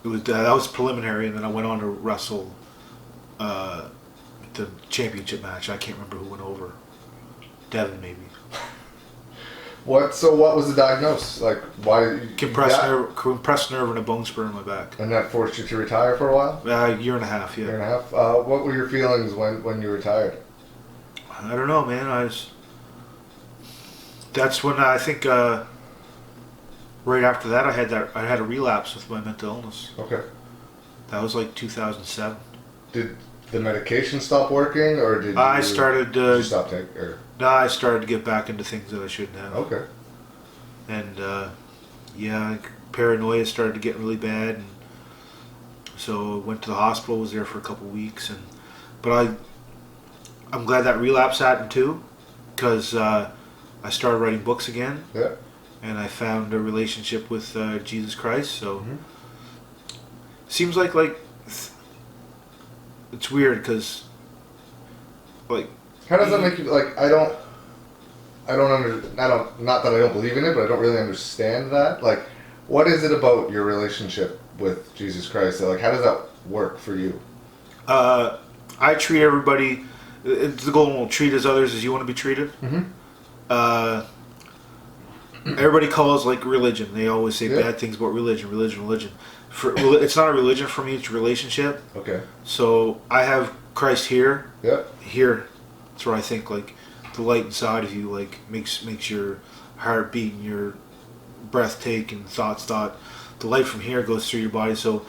Speaker 1: It was that was preliminary, and then I went on to wrestle the championship match. I can't remember who went over. Devin maybe.
Speaker 2: What was the diagnosis? Why?
Speaker 1: Compressed nerve and a bone spur in my back.
Speaker 2: And that forced you to retire for a while?
Speaker 1: A year and a half, yeah.
Speaker 2: Year and a half. What were your feelings when you retired?
Speaker 1: I don't know, man. That's when I think right after that I had a relapse with my mental illness.
Speaker 2: Okay.
Speaker 1: That was 2007.
Speaker 2: Did the medication stop working, or did
Speaker 1: I started? Did
Speaker 2: you stop taking? Or?
Speaker 1: No, I started to get back into things that I shouldn't have.
Speaker 2: Okay.
Speaker 1: And paranoia started to get really bad, and so I went to the hospital. Was there for a couple weeks, but I'm glad that relapse happened too, because I started writing books again.
Speaker 2: Yeah.
Speaker 1: And I found a relationship with Jesus Christ. So seems like it's weird because
Speaker 2: how does that make you I don't not that I don't believe in it, but I don't really understand that. What is it about your relationship with Jesus Christ? How does that work for you?
Speaker 1: I treat everybody. It's the golden rule: treat as others as you want to be treated. Everybody calls religion. They always say bad things about religion. It's not a religion for me. It's a relationship.
Speaker 2: Okay.
Speaker 1: So I have Christ here.
Speaker 2: Yeah.
Speaker 1: Here, that's where I think the light inside of you makes your heart beat and your breath take and thoughts thought. The light from here goes through your body. So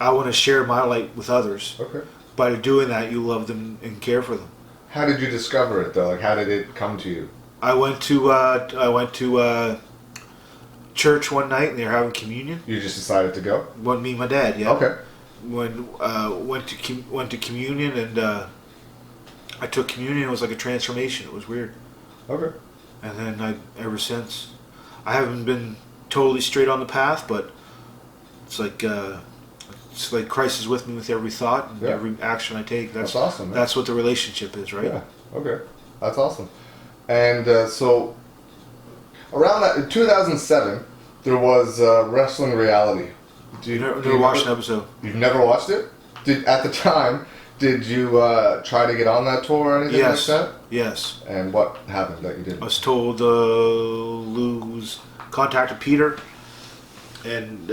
Speaker 1: I want to share my light with others.
Speaker 2: Okay.
Speaker 1: By doing that, you love them and care for them.
Speaker 2: How did you discover it though? How did it come to you?
Speaker 1: I went to church one night and they were having communion.
Speaker 2: You just decided to go?
Speaker 1: Me and my dad, yeah.
Speaker 2: Okay.
Speaker 1: Went to communion and I took communion. It was like a transformation. It was weird.
Speaker 2: Okay.
Speaker 1: And then ever since, I haven't been totally straight on the path, but it's like Christ is with me with every thought and every action I take.
Speaker 2: That's awesome. Man.
Speaker 1: That's what the relationship is, right?
Speaker 2: Yeah. Okay. That's awesome. And so around that in 2007, there was Wrestling Reality.
Speaker 1: You never watched an episode?
Speaker 2: You've never watched it? At the time, did you try to get on that tour or anything like that?
Speaker 1: Yes.
Speaker 2: And what happened that you didn't?
Speaker 1: I was told Lou's contacted Peter and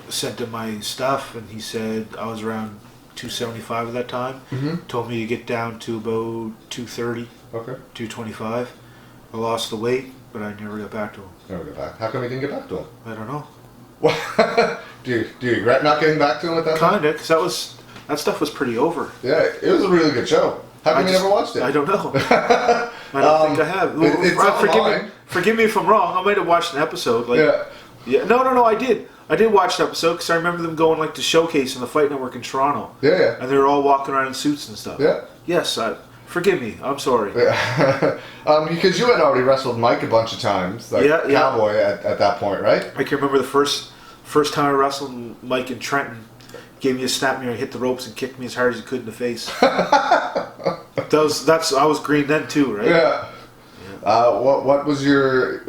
Speaker 1: sent him my stuff, and he said I was around 275 at that time.
Speaker 2: Mm-hmm.
Speaker 1: Told me to get down to about 230, 225. I lost the weight, but I never got back to him.
Speaker 2: Never got back. How come you didn't get back to him?
Speaker 1: I don't know.
Speaker 2: do you regret not getting back to him at that time?
Speaker 1: Kinda, because that stuff was pretty over.
Speaker 2: Yeah, it was a really good show. How come you never watched it?
Speaker 1: I don't know. I don't think I have. Forgive me if I'm wrong. I might have watched an episode. Yeah. No. I did. I did watch the episode because I remember them going like to showcase in the Fight Network in Toronto.
Speaker 2: Yeah.
Speaker 1: And they were all walking around in suits and stuff.
Speaker 2: Yeah.
Speaker 1: Yes. Forgive me. I'm sorry.
Speaker 2: Yeah. Because you had already wrestled Mike a bunch of times, Cowboy at that point, right?
Speaker 1: I can remember the first time I wrestled Mike in Trenton. Gave me a snap mirror, hit the ropes, and kicked me as hard as he could in the face. I was green then too, right?
Speaker 2: Yeah. What was your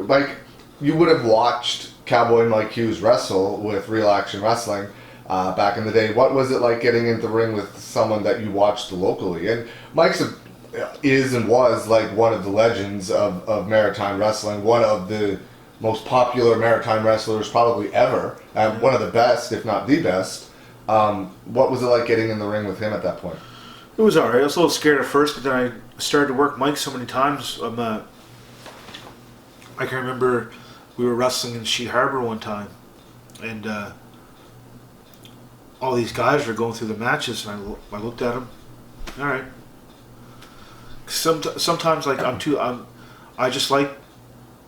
Speaker 2: you would have watched Cowboy Mike Hughes wrestle with Real Action Wrestling back in the day. What was it like getting into the ring with someone that you watched locally? And Mike's is and was like one of the legends of maritime wrestling, one of the most popular maritime wrestlers probably ever, and one of the best, if not the best. What was it like getting in the ring with him at that point?
Speaker 1: It was alright. I was a little scared at first, but then I started to work Mike so many times. I can remember we were wrestling in Sheet Harbor one time, and all these guys were going through the matches, and I looked at them. All right. Sometimes like I just like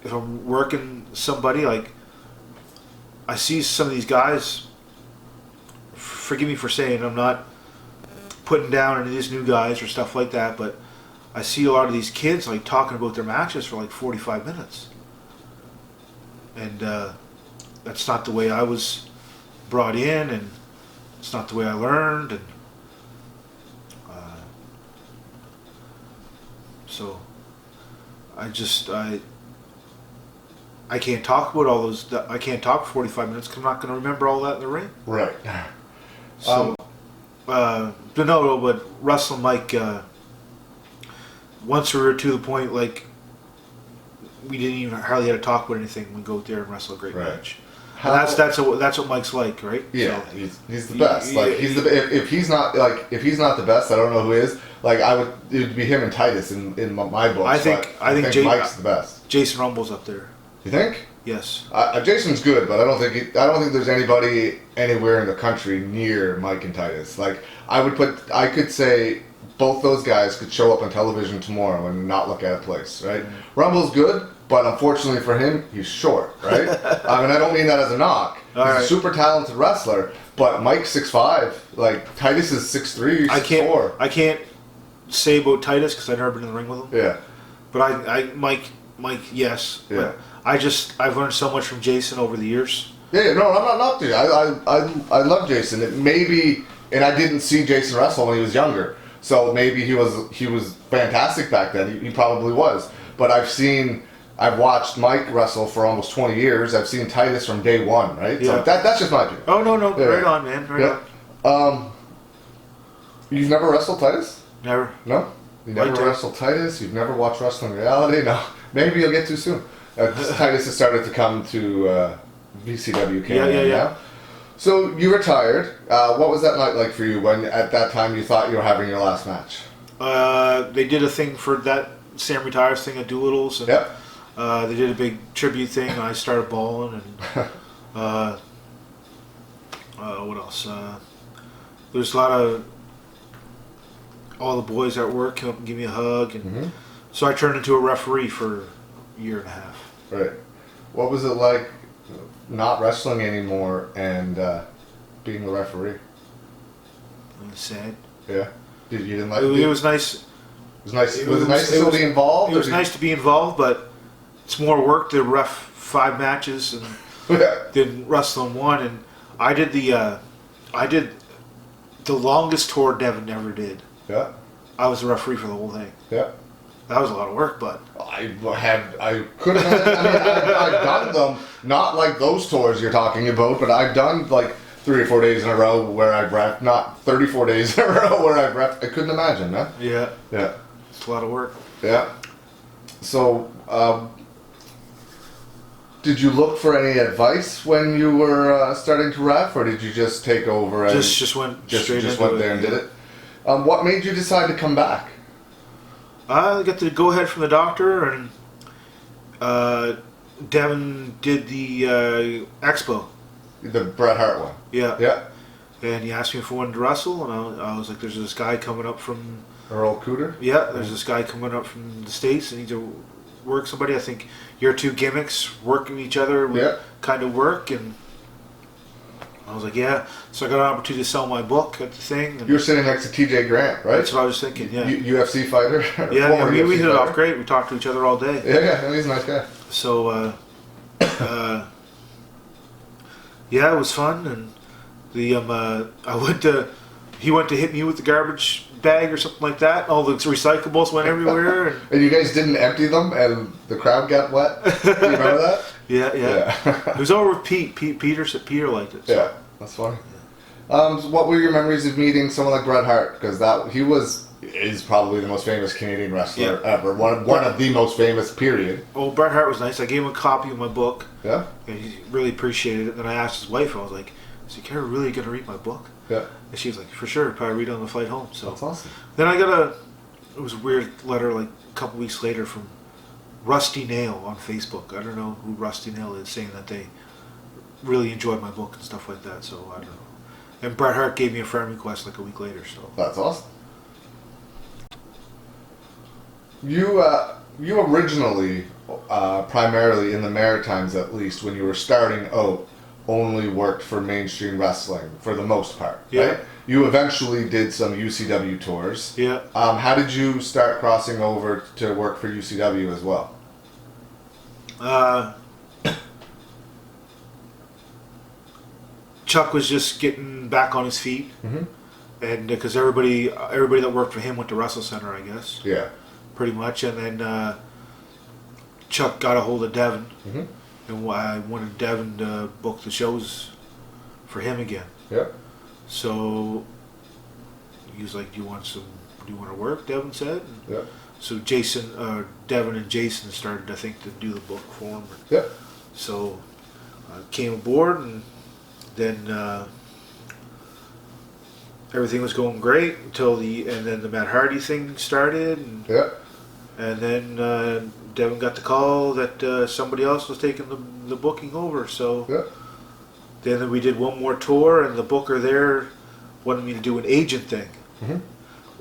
Speaker 1: if I'm working somebody, like I see some of these guys. Forgive me for saying I'm not putting down any of these new guys or stuff like that, but I see a lot of these kids like talking about their matches for like 45 minutes, and that's not the way I was brought in, and it's not the way I learned, and so I can't talk about all those. I can't talk for 45 minutes because I'm not going to remember all that in the ring.
Speaker 2: Right.
Speaker 1: So, but wrestling Mike, once we were to the point, like, we didn't even hardly have to talk about anything. We go out there and wrestle a great match. And that's what Mike's like, right?
Speaker 2: Yeah, so, he's the best. If he's not the best, I don't know who is. Like it would be him and Titus in my books.
Speaker 1: I think
Speaker 2: Mike's the best.
Speaker 1: Jason Rumble's up there.
Speaker 2: You think?
Speaker 1: Yes.
Speaker 2: Jason's good, but I don't think there's anybody anywhere in the country near Mike and Titus. Like I could say both those guys could show up on television tomorrow and not look at a place, right? Mm-hmm. Rumble's good, but unfortunately for him, he's short, right? I mean, I don't mean that as a knock. He's a super talented wrestler, but Mike's 6'5", like Titus is 6'3", 6'4".
Speaker 1: I can't say about Titus because I've never been in the ring with him.
Speaker 2: Yeah.
Speaker 1: But Mike, yes.
Speaker 2: Yeah.
Speaker 1: But I've learned so much from Jason over the years.
Speaker 2: Yeah, no, I'm not knocking. I love Jason. It maybe, and I didn't see Jason wrestle when he was younger, so maybe he was fantastic back then. He probably was. But I've watched Mike wrestle for almost 20 years. I've seen Titus from day one, right?
Speaker 1: Yeah.
Speaker 2: So that's just my opinion.
Speaker 1: Oh no, yeah. Right on, man. Right
Speaker 2: on. You've never wrestled Titus?
Speaker 1: Never.
Speaker 2: No. You never wrestled Titus. You've never watched Wrestling Reality. No. Maybe you'll get too soon. Titus has started to come to VCW Canada now. So you retired. What was that night like for you when at that time you thought you were having your last match?
Speaker 1: They did a thing for that Sam Retires thing at Doolittle's. And,
Speaker 2: yep.
Speaker 1: They did a big tribute thing, and I started bawling. And what else? There's a lot of all the boys at work came up and give me a hug, and so I turned into a referee for a year and a half.
Speaker 2: Right. What was it like not wrestling anymore and being the referee?
Speaker 1: It was sad.
Speaker 2: Yeah. You didn't like
Speaker 1: It was nice.
Speaker 2: It was nice. Was it nice to still be involved?
Speaker 1: It was nice to be involved, but it's more work to ref 5 matches and than wrestling one. And I did the longest tour Devin ever did.
Speaker 2: Yeah.
Speaker 1: I was the referee for the whole thing.
Speaker 2: Yeah.
Speaker 1: That was a lot of work, but
Speaker 2: I couldn't. I've done them, not like those tours you're talking about, but I've done like 3 or 4 days in a row where I've ref, not 34 days in a row where I've ref. I couldn't imagine, man.
Speaker 1: yeah,
Speaker 2: Yeah.
Speaker 1: it's a lot of work.
Speaker 2: Yeah. So, did you look for any advice when you were starting to ref, or did you just take over and
Speaker 1: Just went straight
Speaker 2: just
Speaker 1: into
Speaker 2: went
Speaker 1: it,
Speaker 2: there and
Speaker 1: yeah.
Speaker 2: did it? What made you decide to come back?
Speaker 1: I got the go ahead from the doctor, and Devin did the expo.
Speaker 2: The Bret Hart one.
Speaker 1: Yeah.
Speaker 2: Yeah.
Speaker 1: And he asked me if I wanted to wrestle, and I was like, "There's this guy coming up from
Speaker 2: Earl Cooter.
Speaker 1: yeah, there's this guy coming up from the States, and he's to work somebody. I think your 2 gimmicks working each other would
Speaker 2: Yeah.
Speaker 1: kind of work." And I was like, "Yeah." So I got an opportunity to sell my book at the thing. And
Speaker 2: You were sitting next to TJ Grant, right?
Speaker 1: that's what I was thinking. Yeah.
Speaker 2: UFC fighter.
Speaker 1: Yeah,
Speaker 2: Former
Speaker 1: we
Speaker 2: UFC
Speaker 1: hit it off
Speaker 2: fighter.
Speaker 1: great. We talked to each other all day.
Speaker 2: Yeah, he's a nice guy.
Speaker 1: So, yeah, it was fun, and he went to hit me with the garbage bag or something like that. All the recyclables went everywhere. And
Speaker 2: And you guys didn't empty them, and the crowd got wet. Do you remember that?
Speaker 1: yeah. It was over with Pete. Peter liked it. So.
Speaker 2: Yeah, that's funny. So what were your memories of meeting someone like Bret Hart? Because is probably the most famous Canadian wrestler ever. One of the most famous. Period.
Speaker 1: Oh, Bret Hart was nice. I gave him a copy of my book.
Speaker 2: Yeah.
Speaker 1: And he really appreciated it. Then I asked his wife. I was like, "Is he really going to read my book?"
Speaker 2: Yeah.
Speaker 1: And she was like, "For sure. Probably read it on the flight home." So
Speaker 2: That's awesome.
Speaker 1: then I got it was a weird letter like a couple weeks later from Rusty Nail on Facebook. I don't know who Rusty Nail is, saying that they really enjoyed my book and stuff like that. So I don't know. And Bret Hart gave me a friend request like a week later. So
Speaker 2: That's awesome. You originally, primarily in the Maritimes at least, when you were starting out, only worked for mainstream wrestling for the most part,
Speaker 1: Yeah.
Speaker 2: right? You eventually did some UCW tours.
Speaker 1: yeah.
Speaker 2: How did you start crossing over to work for UCW as well?
Speaker 1: Chuck was just getting back on his feet,
Speaker 2: Mm-hmm.
Speaker 1: and because everybody that worked for him went to Wrestle Center, I guess,
Speaker 2: Yeah.
Speaker 1: pretty much. And then Chuck got a hold of Devin,
Speaker 2: Mm-hmm.
Speaker 1: and I wanted Devin to book the shows for him again.
Speaker 2: Yeah.
Speaker 1: So he was like, "Do you want to work?" Devin said. And
Speaker 2: Yeah.
Speaker 1: so Devin and Jason started, I think, to do the book for him.
Speaker 2: Yeah.
Speaker 1: So I came aboard, and then everything was going great until then the Matt Hardy thing started,
Speaker 2: Yeah.
Speaker 1: and then Devin got the call that somebody else was taking the booking over. So
Speaker 2: Yeah.
Speaker 1: then we did one more tour, and the booker there wanted me to do an agent thing,
Speaker 2: Mm-hmm.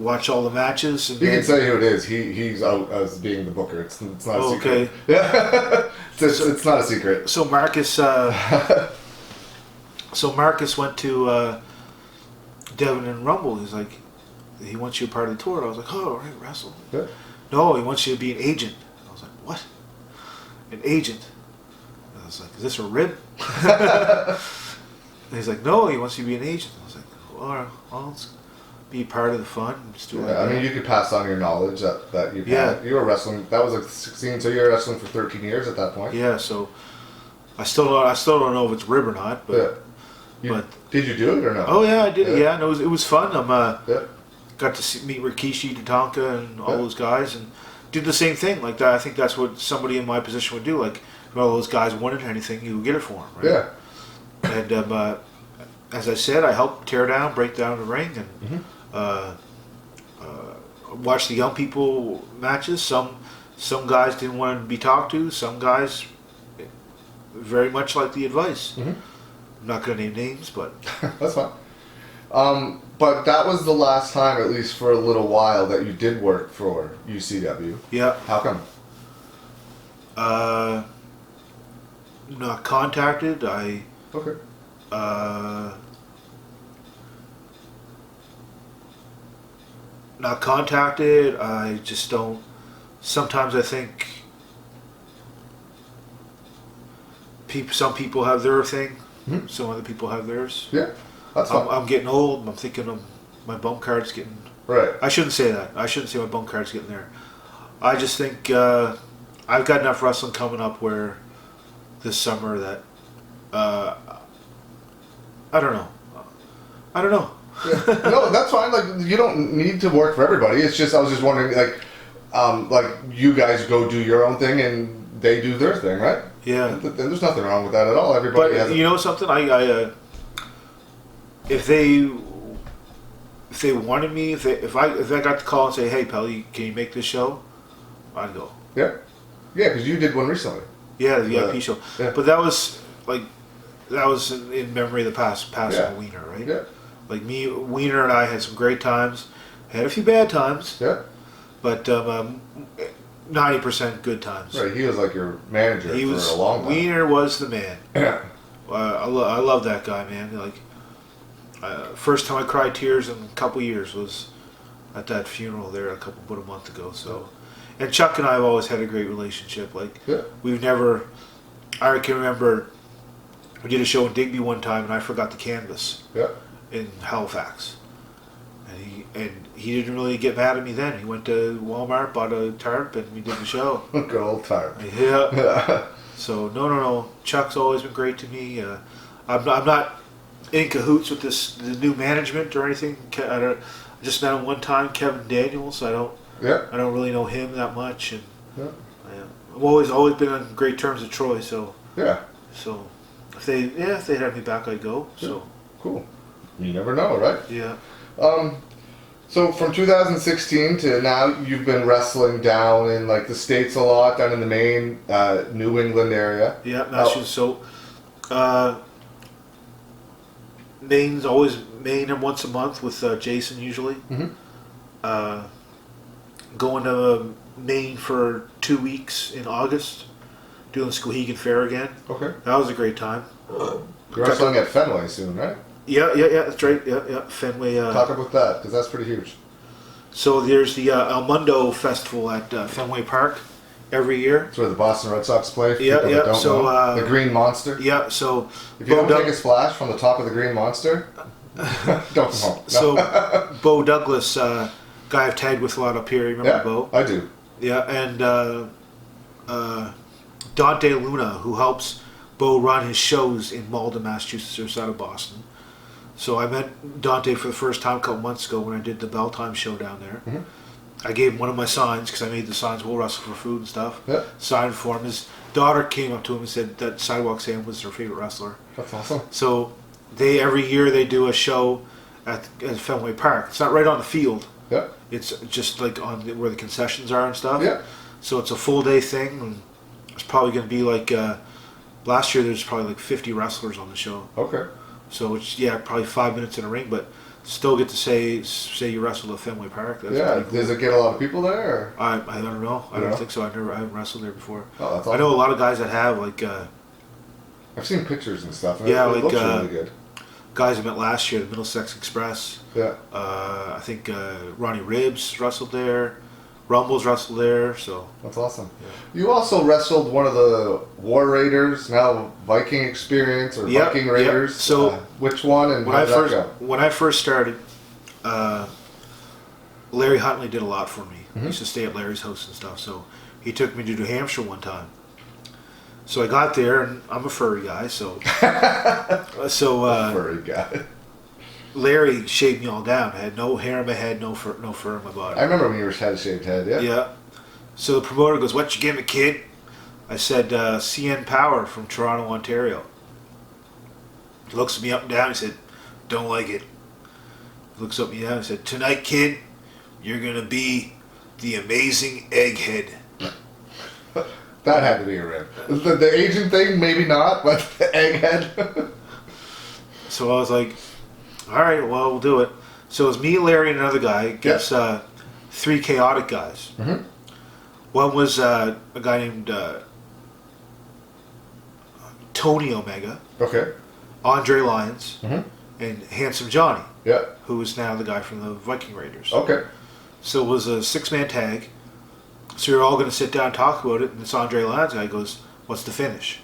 Speaker 1: watch all the matches. And
Speaker 2: You
Speaker 1: then,
Speaker 2: can say who it is. He's out as being the booker. It's not a
Speaker 1: Oh,
Speaker 2: secret.
Speaker 1: okay.
Speaker 2: Yeah. it's not a secret.
Speaker 1: So Marcus went to Devin and Rumble. He's like, he wants you a part of the tour. I was like, "Oh, all right, wrestle."
Speaker 2: Yeah.
Speaker 1: No, he wants you to be an agent. I was like, "What? An agent?" And I was like, "Is this a rib?" And he's like, "No, he wants you to be an agent." I was like, "Well, let's be part of the fun. Just do it."
Speaker 2: Yeah, I mean, you could pass on your knowledge that you've had. You were wrestling. That was like 16, so you were wrestling for 13 years at that point.
Speaker 1: Yeah. So I still don't know if it's rib or not, but
Speaker 2: Did you do it or no?
Speaker 1: oh yeah, I did. Yeah, no, it was fun.
Speaker 2: Yeah.
Speaker 1: Got to meet Rikishi, Tatanka, and all those guys, and did the same thing. Like that, I think that's what somebody in my position would do. Like, if all those guys wanted anything, you would get it for them, right?
Speaker 2: Yeah.
Speaker 1: And as I said, I helped tear down, break down the ring, and watch the young people matches. Some guys didn't want to be talked to. Some guys very much like the advice.
Speaker 2: Mm-hmm.
Speaker 1: I'm not going to name names, but
Speaker 2: That's fine. But that was the last time, at least for a little while, that you did work for UCW.
Speaker 1: yeah.
Speaker 2: How come?
Speaker 1: not contacted.
Speaker 2: Okay.
Speaker 1: Not contacted. I just don't. Sometimes I think some people have their thing.
Speaker 2: Mm-hmm.
Speaker 1: Some other people have theirs.
Speaker 2: Yeah, that's fine.
Speaker 1: I'm getting old. I'm thinking my bum card's getting.
Speaker 2: Right.
Speaker 1: I shouldn't say that. I shouldn't say my bum card's getting there. I just think I've got enough wrestling coming up where this summer that I don't know. I don't know.
Speaker 2: Yeah. No, that's fine. Like, you don't need to work for everybody. It's just I was just wondering, like you guys go do your own thing and they do their thing, right?
Speaker 1: Yeah.
Speaker 2: There's nothing wrong with that at all. Everybody
Speaker 1: But
Speaker 2: has.
Speaker 1: you know something? I if they wanted me, if I got the call and say, hey, pal, can you make this show? I'd go.
Speaker 2: Yeah. Yeah, because you did one recently.
Speaker 1: Yeah, the VIP show.
Speaker 2: Yeah.
Speaker 1: But that was in memory of the past
Speaker 2: Yeah.
Speaker 1: Wiener, right?
Speaker 2: Yeah.
Speaker 1: Like Wiener and I had some great times. Had a few bad times.
Speaker 2: Yeah.
Speaker 1: But 90% good times.
Speaker 2: Right. He was like your manager
Speaker 1: He
Speaker 2: for
Speaker 1: was
Speaker 2: a long time.
Speaker 1: Wiener was the man.
Speaker 2: Yeah.
Speaker 1: I love that guy, man. Like first time I cried tears in a couple years was at that funeral there about a month ago. So, and Chuck and I have always had a great relationship. Like
Speaker 2: Yeah.
Speaker 1: we've never. I can remember we did a show in Digby one time, and I forgot the canvas
Speaker 2: Yeah.
Speaker 1: in Halifax, and he didn't really get mad at me then. He went to Walmart, bought a tarp, and we did the show.
Speaker 2: Good old time.
Speaker 1: Yeah.
Speaker 2: Yeah.
Speaker 1: So no. Chuck's always been great to me. I'm not in cahoots with the new management or anything. I just met him one time, Kevin Daniels. I don't really know him that much, and
Speaker 2: Yeah.
Speaker 1: I've always been on great terms with Troy. So
Speaker 2: Yeah.
Speaker 1: if they'd have me back, I'd go. So
Speaker 2: Cool. You never know, right?
Speaker 1: yeah.
Speaker 2: So from 2016 to now, you've been wrestling down in like the States a lot, down in the Maine, New England area.
Speaker 1: Yeah, Massachusetts. So, Maine once a month with Jason usually.
Speaker 2: Mm-hmm.
Speaker 1: Going to Maine for 2 weeks in August, doing Skowhegan Fair again.
Speaker 2: Okay.
Speaker 1: That was a great time.
Speaker 2: You're wrestling at Fenway soon, right?
Speaker 1: Yeah, that's right. Yeah, Fenway.
Speaker 2: Talk about that, because that's pretty huge.
Speaker 1: So there's the El Mundo Festival at Fenway Park every year.
Speaker 2: That's where the Boston Red Sox play. For
Speaker 1: Yeah,
Speaker 2: people
Speaker 1: yeah,
Speaker 2: that don't
Speaker 1: so,
Speaker 2: know. The Green Monster.
Speaker 1: Yeah, so
Speaker 2: If you don't take a splash from the top of the Green Monster, don't come home. No.
Speaker 1: So Bo Douglas, guy I've tagged with a lot up here. You remember
Speaker 2: Yeah,
Speaker 1: Bo?
Speaker 2: I do.
Speaker 1: Yeah, and Dante Luna, who helps Bo run his shows in Malden, Massachusetts, or side of Boston. So I met Dante for the first time a couple months ago when I did the Bell Time show down there.
Speaker 2: Mm-hmm.
Speaker 1: I gave him one of my signs because I made the signs, we'll wrestle for food and stuff.
Speaker 2: Yeah.
Speaker 1: Signed for him. His daughter came up to him and said that Sidewalk Sam was her favorite wrestler.
Speaker 2: That's awesome.
Speaker 1: So every year they do a show at Fenway Park. It's not right on the field.
Speaker 2: Yeah.
Speaker 1: It's just like where the concessions are and stuff.
Speaker 2: Yeah.
Speaker 1: So it's a full day thing, and it's probably going to be like last year. There's probably like 50 wrestlers on the show.
Speaker 2: Okay.
Speaker 1: So it's probably 5 minutes in a ring, but still get to say you wrestled at Fenway Park. That's
Speaker 2: Yeah.
Speaker 1: pretty cool.
Speaker 2: Does it get a lot of people there? Or?
Speaker 1: I don't know. I don't
Speaker 2: know?
Speaker 1: think so. I haven't wrestled there before.
Speaker 2: Oh, that's
Speaker 1: I
Speaker 2: awesome.
Speaker 1: know a lot of guys that have like
Speaker 2: I've seen pictures and stuff. And
Speaker 1: Yeah,
Speaker 2: it
Speaker 1: like,
Speaker 2: looks really good.
Speaker 1: guys I met last year, the Middlesex Express.
Speaker 2: Yeah.
Speaker 1: I think Ronnie Ribbs wrestled there. Rumbles wrestled there. So
Speaker 2: That's awesome.
Speaker 1: Yeah.
Speaker 2: You also wrestled one of the War Raiders, now Viking Experience or
Speaker 1: Yep,
Speaker 2: Viking
Speaker 1: yep.
Speaker 2: Raiders.
Speaker 1: So,
Speaker 2: which one and how did that go?
Speaker 1: when I first started, Larry Huntley did a lot for me. I used to stay at Larry's house and stuff. So he took me to New Hampshire one time. So I got there, and I'm a furry guy. So
Speaker 2: Furry guy.
Speaker 1: Larry shaved me all down. I had no hair on my head, no fur on my body.
Speaker 2: I remember when you had a shaved head, yeah?
Speaker 1: Yeah. So the promoter goes, "What you giving, kid?" I said, "CN Power from Toronto, Ontario." He looks at me up and down. He said, "Don't like it." He looks up at me down. He said, "Tonight, kid, you're gonna be the amazing egghead."
Speaker 2: That had to be a rib. The agent thing, maybe not, but the egghead.
Speaker 1: So I was like, "All right, well, we'll do it." So it was me, Larry, and another guy against three chaotic guys.
Speaker 2: Mm-hmm.
Speaker 1: One was a guy named Tony Omega,
Speaker 2: Okay.
Speaker 1: Andre Lyons,
Speaker 2: Mm-hmm.
Speaker 1: and Handsome Johnny,
Speaker 2: Yeah.
Speaker 1: who is now the guy from the Viking Raiders.
Speaker 2: Okay.
Speaker 1: So it was a 6-man tag. So we were all going to sit down and talk about it, and this Andre Lyons guy goes, "What's the finish?"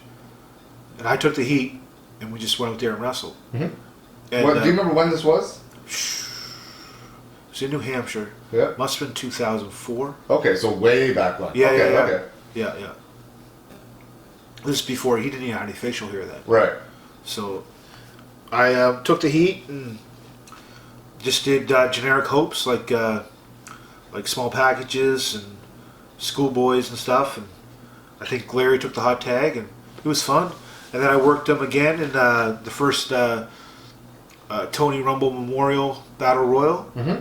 Speaker 1: And I took the heat, and we just went out there and wrestled.
Speaker 2: Mm-hmm.
Speaker 1: And,
Speaker 2: Do you remember when this was?
Speaker 1: It was in New Hampshire.
Speaker 2: Yeah.
Speaker 1: Must have been 2004.
Speaker 2: Okay, so way back when.
Speaker 1: Yeah,
Speaker 2: okay,
Speaker 1: yeah, yeah.
Speaker 2: Okay.
Speaker 1: Yeah. This is before he didn't even have any facial hair then.
Speaker 2: Right.
Speaker 1: So I took the heat and just did generic hopes like small packages and schoolboys and stuff. And I think Larry took the hot tag, and it was fun. And then I worked him again in the first Tony Rumble Memorial Battle Royal.
Speaker 2: Mm-hmm.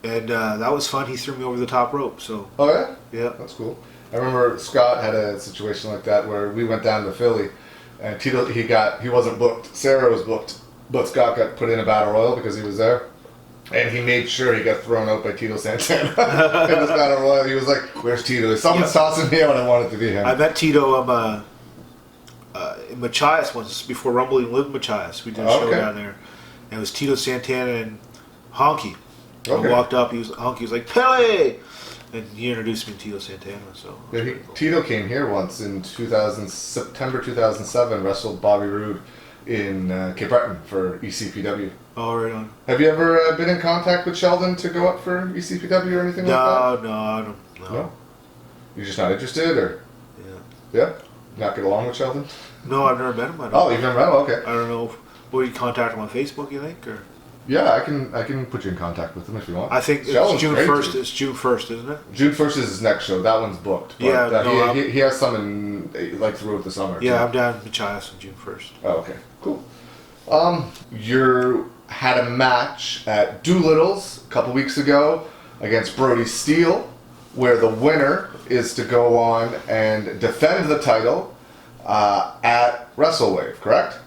Speaker 1: And that was fun. He threw me over the top rope. So
Speaker 2: Oh yeah.
Speaker 1: yeah.
Speaker 2: That's cool. I remember Scott had a situation like that where we went down to Philly, and Tito he wasn't booked. Sarah was booked, but Scott got put in a battle royal because he was there, and he made sure he got thrown out by Tito Santana in this battle royal. He was like, "Where's Tito? Someone's tossing me out. I want it to be him."
Speaker 1: I met Tito in Machias once before Rumble even lived in Machias. We did a show down there, and it was Tito Santana and Honky.
Speaker 2: Okay.
Speaker 1: I walked up. Honky was like, "Pele!" And he introduced me to Tito Santana. So
Speaker 2: Yeah,
Speaker 1: cool.
Speaker 2: Tito came here once in September 2007, wrestled Bobby Roode in Cape Breton for ECPW.
Speaker 1: Oh, right on.
Speaker 2: Have you ever been in contact with Sheldon to go up for ECPW or anything like that?
Speaker 1: No, I don't.
Speaker 2: No? You're just not interested, or?
Speaker 1: Yeah.
Speaker 2: Yeah? Not get along with Sheldon?
Speaker 1: No, I've never met him.
Speaker 2: Oh, you've never met him? Okay.
Speaker 1: I don't know. Will you contact him on Facebook? You think, or?
Speaker 2: Yeah, I can put you in contact with him if you want.
Speaker 1: I think
Speaker 2: Sheldon's
Speaker 1: it's June
Speaker 2: great,
Speaker 1: 1st.
Speaker 2: dude.
Speaker 1: It's June 1st, isn't it?
Speaker 2: June 1st is his next show. That one's booked. But,
Speaker 1: Yeah, no,
Speaker 2: he has some in, like, throughout the summer.
Speaker 1: Yeah,
Speaker 2: too.
Speaker 1: I'm down in Machias on June 1st.
Speaker 2: Oh, okay. Cool. You had a match at Doolittle's a couple weeks ago against Brody Steele, where the winner is to go on and defend the title at WrestleWave, correct?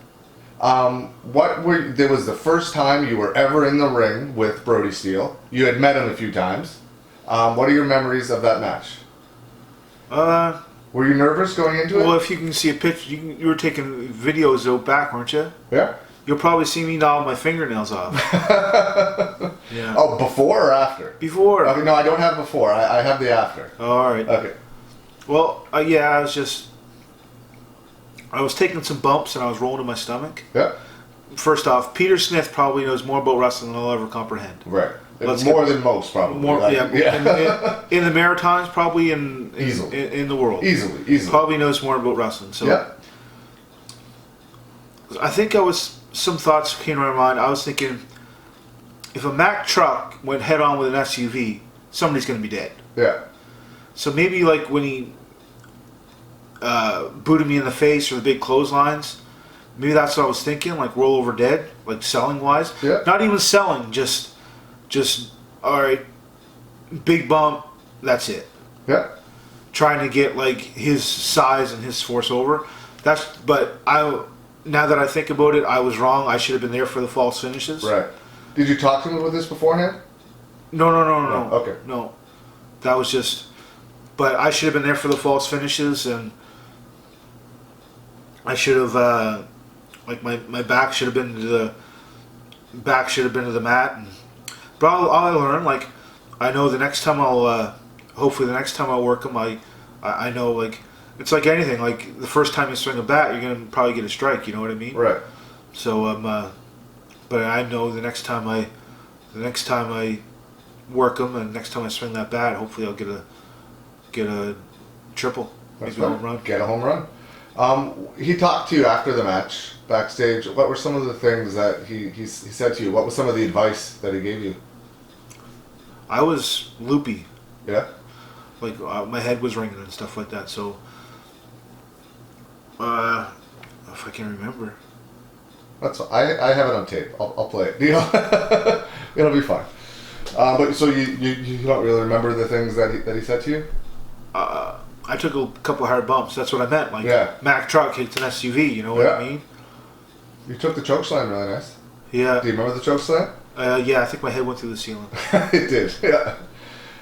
Speaker 2: There was the first time you were ever in the ring with Brody Steele. You had met him a few times. What are your memories of that match? Were you nervous going into it?
Speaker 1: Well, if you can see a picture, you were taking videos out back, weren't you?
Speaker 2: Yeah.
Speaker 1: You'll probably see me gnaw my fingernails off. Yeah.
Speaker 2: Oh, before or after?
Speaker 1: Before.
Speaker 2: Okay, no, I don't have before. I have the after.
Speaker 1: Oh, all right.
Speaker 2: Okay.
Speaker 1: Well, yeah, I was taking some bumps and I was rolling in my stomach.
Speaker 2: Yeah.
Speaker 1: First off, Peter Smith probably knows more about wrestling than I'll ever comprehend.
Speaker 2: Right.
Speaker 1: Let's
Speaker 2: More than most, probably.
Speaker 1: More,
Speaker 2: Like,
Speaker 1: yeah. In the Maritimes, probably
Speaker 2: Easily.
Speaker 1: in the world.
Speaker 2: Easily.
Speaker 1: Probably knows more about wrestling. So
Speaker 2: Yeah.
Speaker 1: I think some thoughts came to my mind. I was thinking, if a Mack truck went head on with an SUV, somebody's going to be dead.
Speaker 2: Yeah.
Speaker 1: So maybe like when he booted me in the face or the big clotheslines, maybe that's what I was thinking, like roll over dead, like selling wise.
Speaker 2: Yeah.
Speaker 1: Not even selling, just all right, big bump, that's it.
Speaker 2: Yeah.
Speaker 1: Trying to get like his size and his force over. Now that I think about it, I was wrong. I should have been there for the false finishes.
Speaker 2: Right. Did you talk to him about this beforehand?
Speaker 1: No.
Speaker 2: Okay.
Speaker 1: No. That was just. But I should have been there for the false finishes, and I should have, my back should have been to the mat. But I learned, like, I know the next time hopefully the next time I work them, I know, like, it's like anything. Like the first time you swing a bat, you're gonna probably get a strike. You know what I mean?
Speaker 2: Right.
Speaker 1: So but I know the next time I work them, and next time I swing that bat, hopefully I'll get a triple.
Speaker 2: That's
Speaker 1: maybe a
Speaker 2: right.
Speaker 1: home run.
Speaker 2: Get a home run. He talked to you after the match backstage. What were some of the things that he said to you? What was some of the advice that he gave you?
Speaker 1: I was loopy.
Speaker 2: Yeah.
Speaker 1: Like my head was ringing and stuff like that. So if I can remember.
Speaker 2: That's I have it on tape. I'll play it. It'll be fine. But so you don't really remember the things that he said to you?
Speaker 1: I took a couple hard bumps. That's what I meant. Like Mack truck hits an SUV. You know what I mean?
Speaker 2: You took the choke slam really nice.
Speaker 1: Yeah.
Speaker 2: Do you remember the choke slam?
Speaker 1: Yeah, I think my head went through the ceiling.
Speaker 2: It did. Yeah.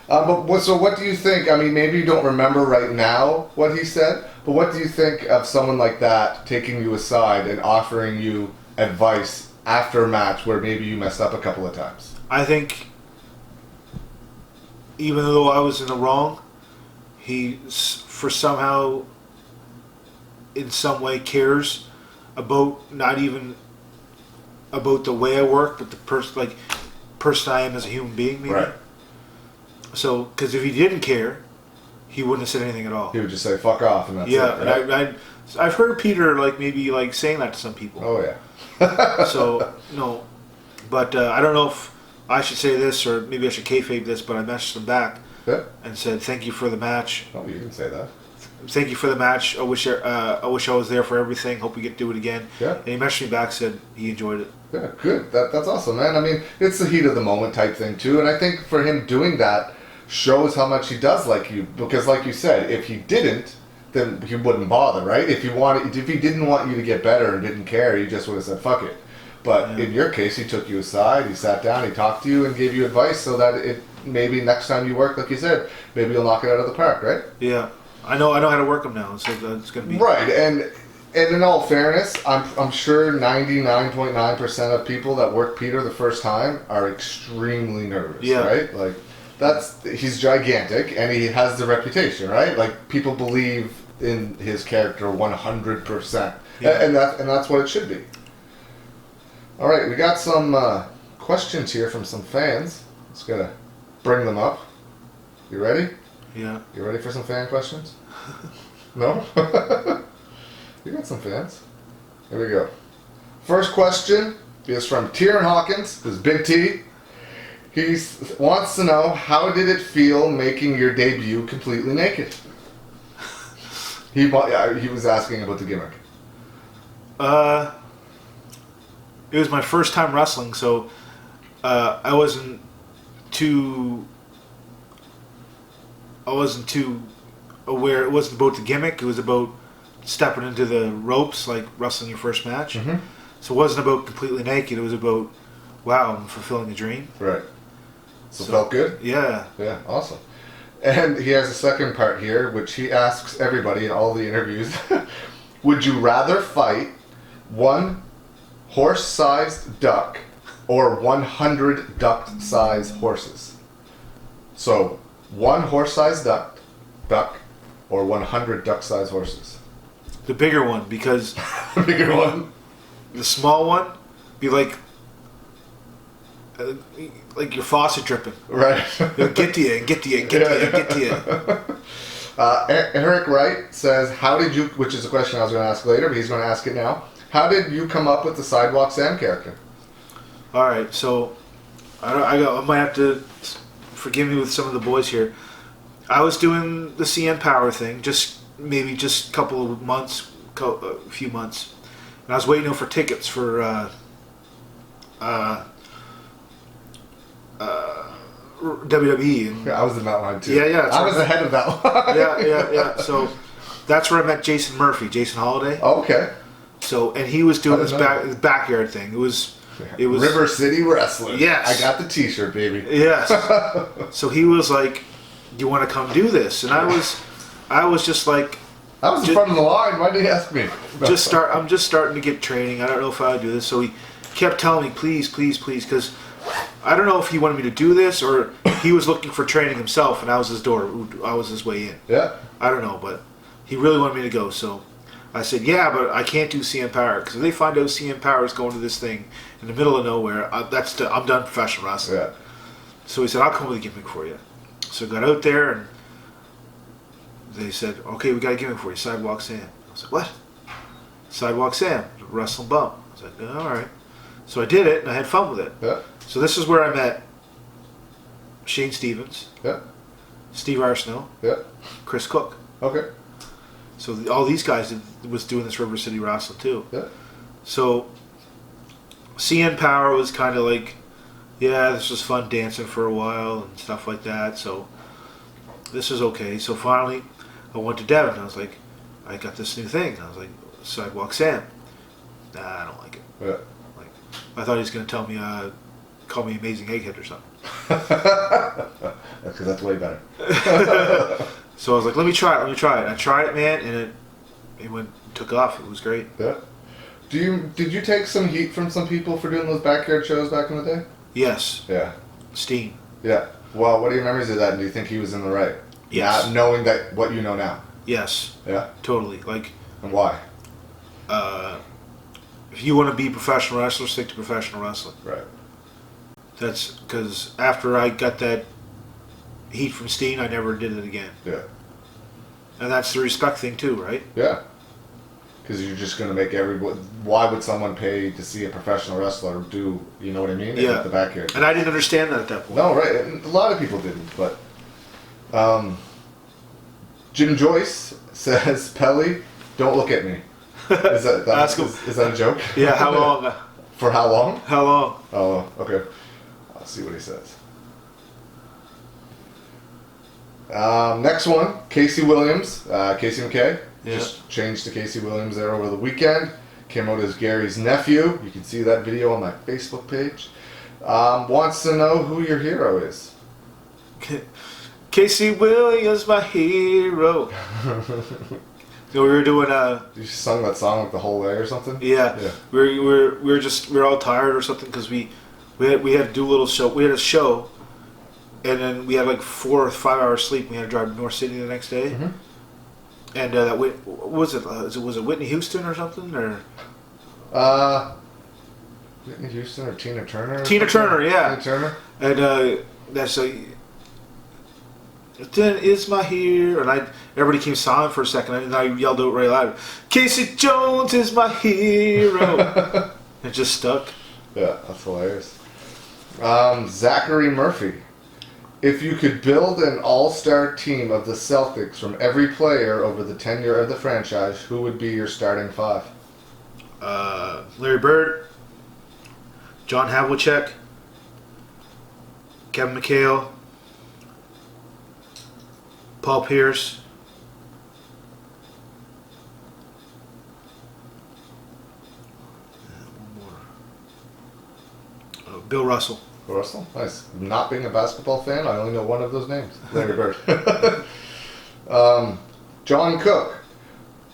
Speaker 2: So what do you think? I mean, maybe you don't remember right now what he said, But what do you think of someone like that taking you aside and offering you advice after a match where maybe you messed up a couple of times?
Speaker 1: I think even though I was in the wrong, he for somehow in some way cares about not even about the way I work, but the person I am as a human being, maybe.
Speaker 2: Right.
Speaker 1: So, because if he didn't care, he wouldn't have said anything at all.
Speaker 2: He would just say "fuck off" and that's
Speaker 1: yeah,
Speaker 2: it. Right?
Speaker 1: and I've heard Peter maybe saying that to some people.
Speaker 2: Oh yeah.
Speaker 1: So no, but I don't know if I should say this or maybe I should kayfabe this, but I messaged him back and said thank you for the match.
Speaker 2: Oh, you didn't say that.
Speaker 1: Thank you for the match. I wish I was there for everything. Hope we get to do it again.
Speaker 2: Yeah.
Speaker 1: And he messaged me back, said he enjoyed it.
Speaker 2: Yeah, good. That's awesome, man. I mean, it's the heat of the moment type thing too, and I think for him doing that shows how much he does like you. Because, like you said, if he didn't, then he wouldn't bother, right? If he didn't want you to get better and didn't care, he just would have said fuck it. But in your case, he took you aside, he sat down, he talked to you, and gave you advice so that it maybe next time you work, like you said, maybe you'll knock it out of the park, right?
Speaker 1: Yeah, I know how to work him now, so it's gonna be
Speaker 2: right. And in all fairness, I'm sure 99.9% of people that work Peter the first time are extremely nervous, right? Like he's gigantic and he has the reputation, right? Like people believe in his character 100%, and that's what it should be. All right, we got some questions here from some fans. Just gotta bring them up. You ready?
Speaker 1: Yeah.
Speaker 2: You ready for some fan questions? No? You got some fans. Here we go. First question is from Tieran Hawkins. This is Big T. He wants to know, how did it feel making your debut completely naked? He was asking about the gimmick.
Speaker 1: It was my first time wrestling, so I wasn't too aware. It wasn't about the gimmick. It was about stepping into the ropes, like wrestling your first match.
Speaker 2: Mm-hmm.
Speaker 1: So it wasn't about completely naked. It was about, wow, I'm fulfilling a dream.
Speaker 2: Right. So felt good?
Speaker 1: Yeah.
Speaker 2: Yeah, awesome. And he has a second part here, which he asks everybody in all the interviews. Would you rather fight one horse-sized duck or 100 duck-sized horses? So, one horse-sized duck or 100 duck-sized horses?
Speaker 1: The bigger one, because
Speaker 2: The bigger one?
Speaker 1: the small one be like your faucet dripping.
Speaker 2: Right.
Speaker 1: It'll get to you, get to you, get to you, get to you.
Speaker 2: Eric Wright says, how did you, which is a question I was going to ask later, but he's going to ask it now. How did you come up with the Sidewalk Sam character?
Speaker 1: All right, so I might have to forgive me with some of the boys here. I was doing the CN Power thing, just a couple of months, a few months, and I was waiting for tickets for WWE. And
Speaker 2: I was in that line too.
Speaker 1: Yeah.
Speaker 2: I was ahead of that line.
Speaker 1: yeah. So that's where I met Jason Holiday.
Speaker 2: Oh, okay.
Speaker 1: So, and he was doing this backyard thing. It was
Speaker 2: River City Wrestling.
Speaker 1: Yes.
Speaker 2: I got the t-shirt, baby.
Speaker 1: Yes. So he was like, "Do you want to come do this?" And I was just like,
Speaker 2: I was in front of the line. Why did he ask me?
Speaker 1: I'm just starting to get training. I don't know if I would do this. So he kept telling me, please, because I don't know if he wanted me to do this or he was looking for training himself, and I was his door. I was his way in.
Speaker 2: Yeah. I
Speaker 1: don't know, but he really wanted me to go. So I said, yeah, but I can't do CM Power, because if they find out CM Power is going to this thing in the middle of nowhere, I'm done professional wrestling.
Speaker 2: Yeah.
Speaker 1: So he said, I'll come with a gimmick for you. So I got out there, and they said, okay, we got a gimmick for you, Sidewalk Sam. I was like, what? Sidewalk Sam, wrestling bum. I was like, oh, all right. So I did it, and I had fun with it.
Speaker 2: Yeah.
Speaker 1: So this is where I met Shane Stevens,
Speaker 2: Yeah.
Speaker 1: Steve Arsenault,
Speaker 2: Yeah.
Speaker 1: Chris Cook.
Speaker 2: Okay.
Speaker 1: So all these guys was doing this River City Wrestling too.
Speaker 2: Yeah.
Speaker 1: So CN Power was kind of like, yeah, this was fun dancing for a while and stuff like that. So this is okay. So finally, I went to Devin. I was like, I got this new thing. I was like, Sidewalk Sam. Nah, I don't like it.
Speaker 2: Yeah.
Speaker 1: Like, I thought he was going to tell me, call me Amazing Egghead or something.
Speaker 2: Because that's way better.
Speaker 1: So I was like, let me try it. I tried it, man, and took off. It was great.
Speaker 2: Yeah. Did you take some heat from some people for doing those backyard shows back in the day?
Speaker 1: Yes.
Speaker 2: Yeah.
Speaker 1: Steen.
Speaker 2: Yeah. Well, what are your memories of that? And do you think he was in the right?
Speaker 1: Yes.
Speaker 2: Not knowing that what you know now.
Speaker 1: Yes.
Speaker 2: Yeah.
Speaker 1: Totally. Like.
Speaker 2: And why?
Speaker 1: If you want to be a professional wrestler, stick to professional wrestling.
Speaker 2: Right.
Speaker 1: That's because after I got that heat from Steen, I never did it again.
Speaker 2: Yeah.
Speaker 1: And that's the respect thing too, right?
Speaker 2: Yeah. Because you're just going to make everybody... Why would someone pay to see a professional wrestler do, you know what I mean?
Speaker 1: Yeah.
Speaker 2: At the backyard.
Speaker 1: And I didn't understand that at that point.
Speaker 2: No, right. And a lot of people didn't, but... Jim Joyce says, Pelly, don't look at me. Is that a joke?
Speaker 1: Yeah, how long?
Speaker 2: For how long?
Speaker 1: How long?
Speaker 2: Oh, okay. I'll see what he says. Next one, Casey Williams. Casey McKay.
Speaker 1: Yeah.
Speaker 2: Just changed to Casey Williams there over the weekend. Came out as Gary's nephew. You can see that video on my Facebook page. Wants to know who your hero is.
Speaker 1: Casey Williams, my hero. So we were doing
Speaker 2: You sung that song like the whole way or something?
Speaker 1: Yeah. We were all tired or something because we had to do a little show. We had a show, and then we had like 4 or 5 hours sleep. We had to drive to North City the next day.
Speaker 2: Mm-hmm.
Speaker 1: And what was it? Was it Whitney Houston or something or?
Speaker 2: Whitney Houston or Tina Turner?
Speaker 1: Tina Turner, yeah.
Speaker 2: Tina Turner.
Speaker 1: And that's then is my hero, and everybody came silent for a second, and I yelled out really loud, Casey Jones is my hero. It just stuck.
Speaker 2: Yeah, that's hilarious. Zachary Murphy. If you could build an all-star team of the Celtics from every player over the tenure of the franchise, who would be your starting 5?
Speaker 1: Larry Bird, John Havlicek, Kevin McHale, Paul Pierce, one more. Bill Russell.
Speaker 2: Bill Russell? Nice. Not being a basketball fan, I only know one of those names. Larry Bird. John Cook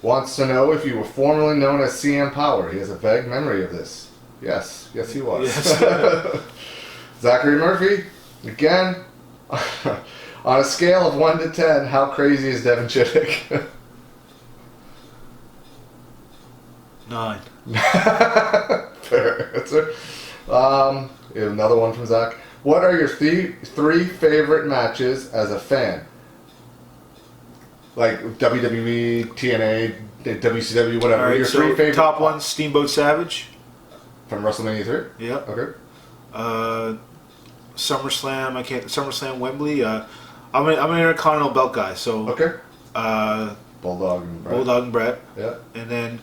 Speaker 2: wants to know if you were formerly known as CM Power. He has a vague memory of this. Yes he was.
Speaker 1: Yes.
Speaker 2: Zachary Murphy, again, on a scale of 1 to 10, how crazy is Devin Chittick?
Speaker 1: 9.
Speaker 2: Fair answer. Another one from Zach. What are your three favorite matches as a fan? Like WWE, TNA, WCW, whatever.
Speaker 1: All right,
Speaker 2: Your
Speaker 1: so
Speaker 2: 3 favorite.
Speaker 1: top 1, Steamboat Savage.
Speaker 2: From WrestleMania 3?
Speaker 1: Yep.
Speaker 2: Okay.
Speaker 1: SummerSlam. SummerSlam Wembley. I'm an Intercontinental belt guy, so.
Speaker 2: Okay.
Speaker 1: Bulldog
Speaker 2: Bulldog
Speaker 1: and Brett.
Speaker 2: Yeah.
Speaker 1: And then,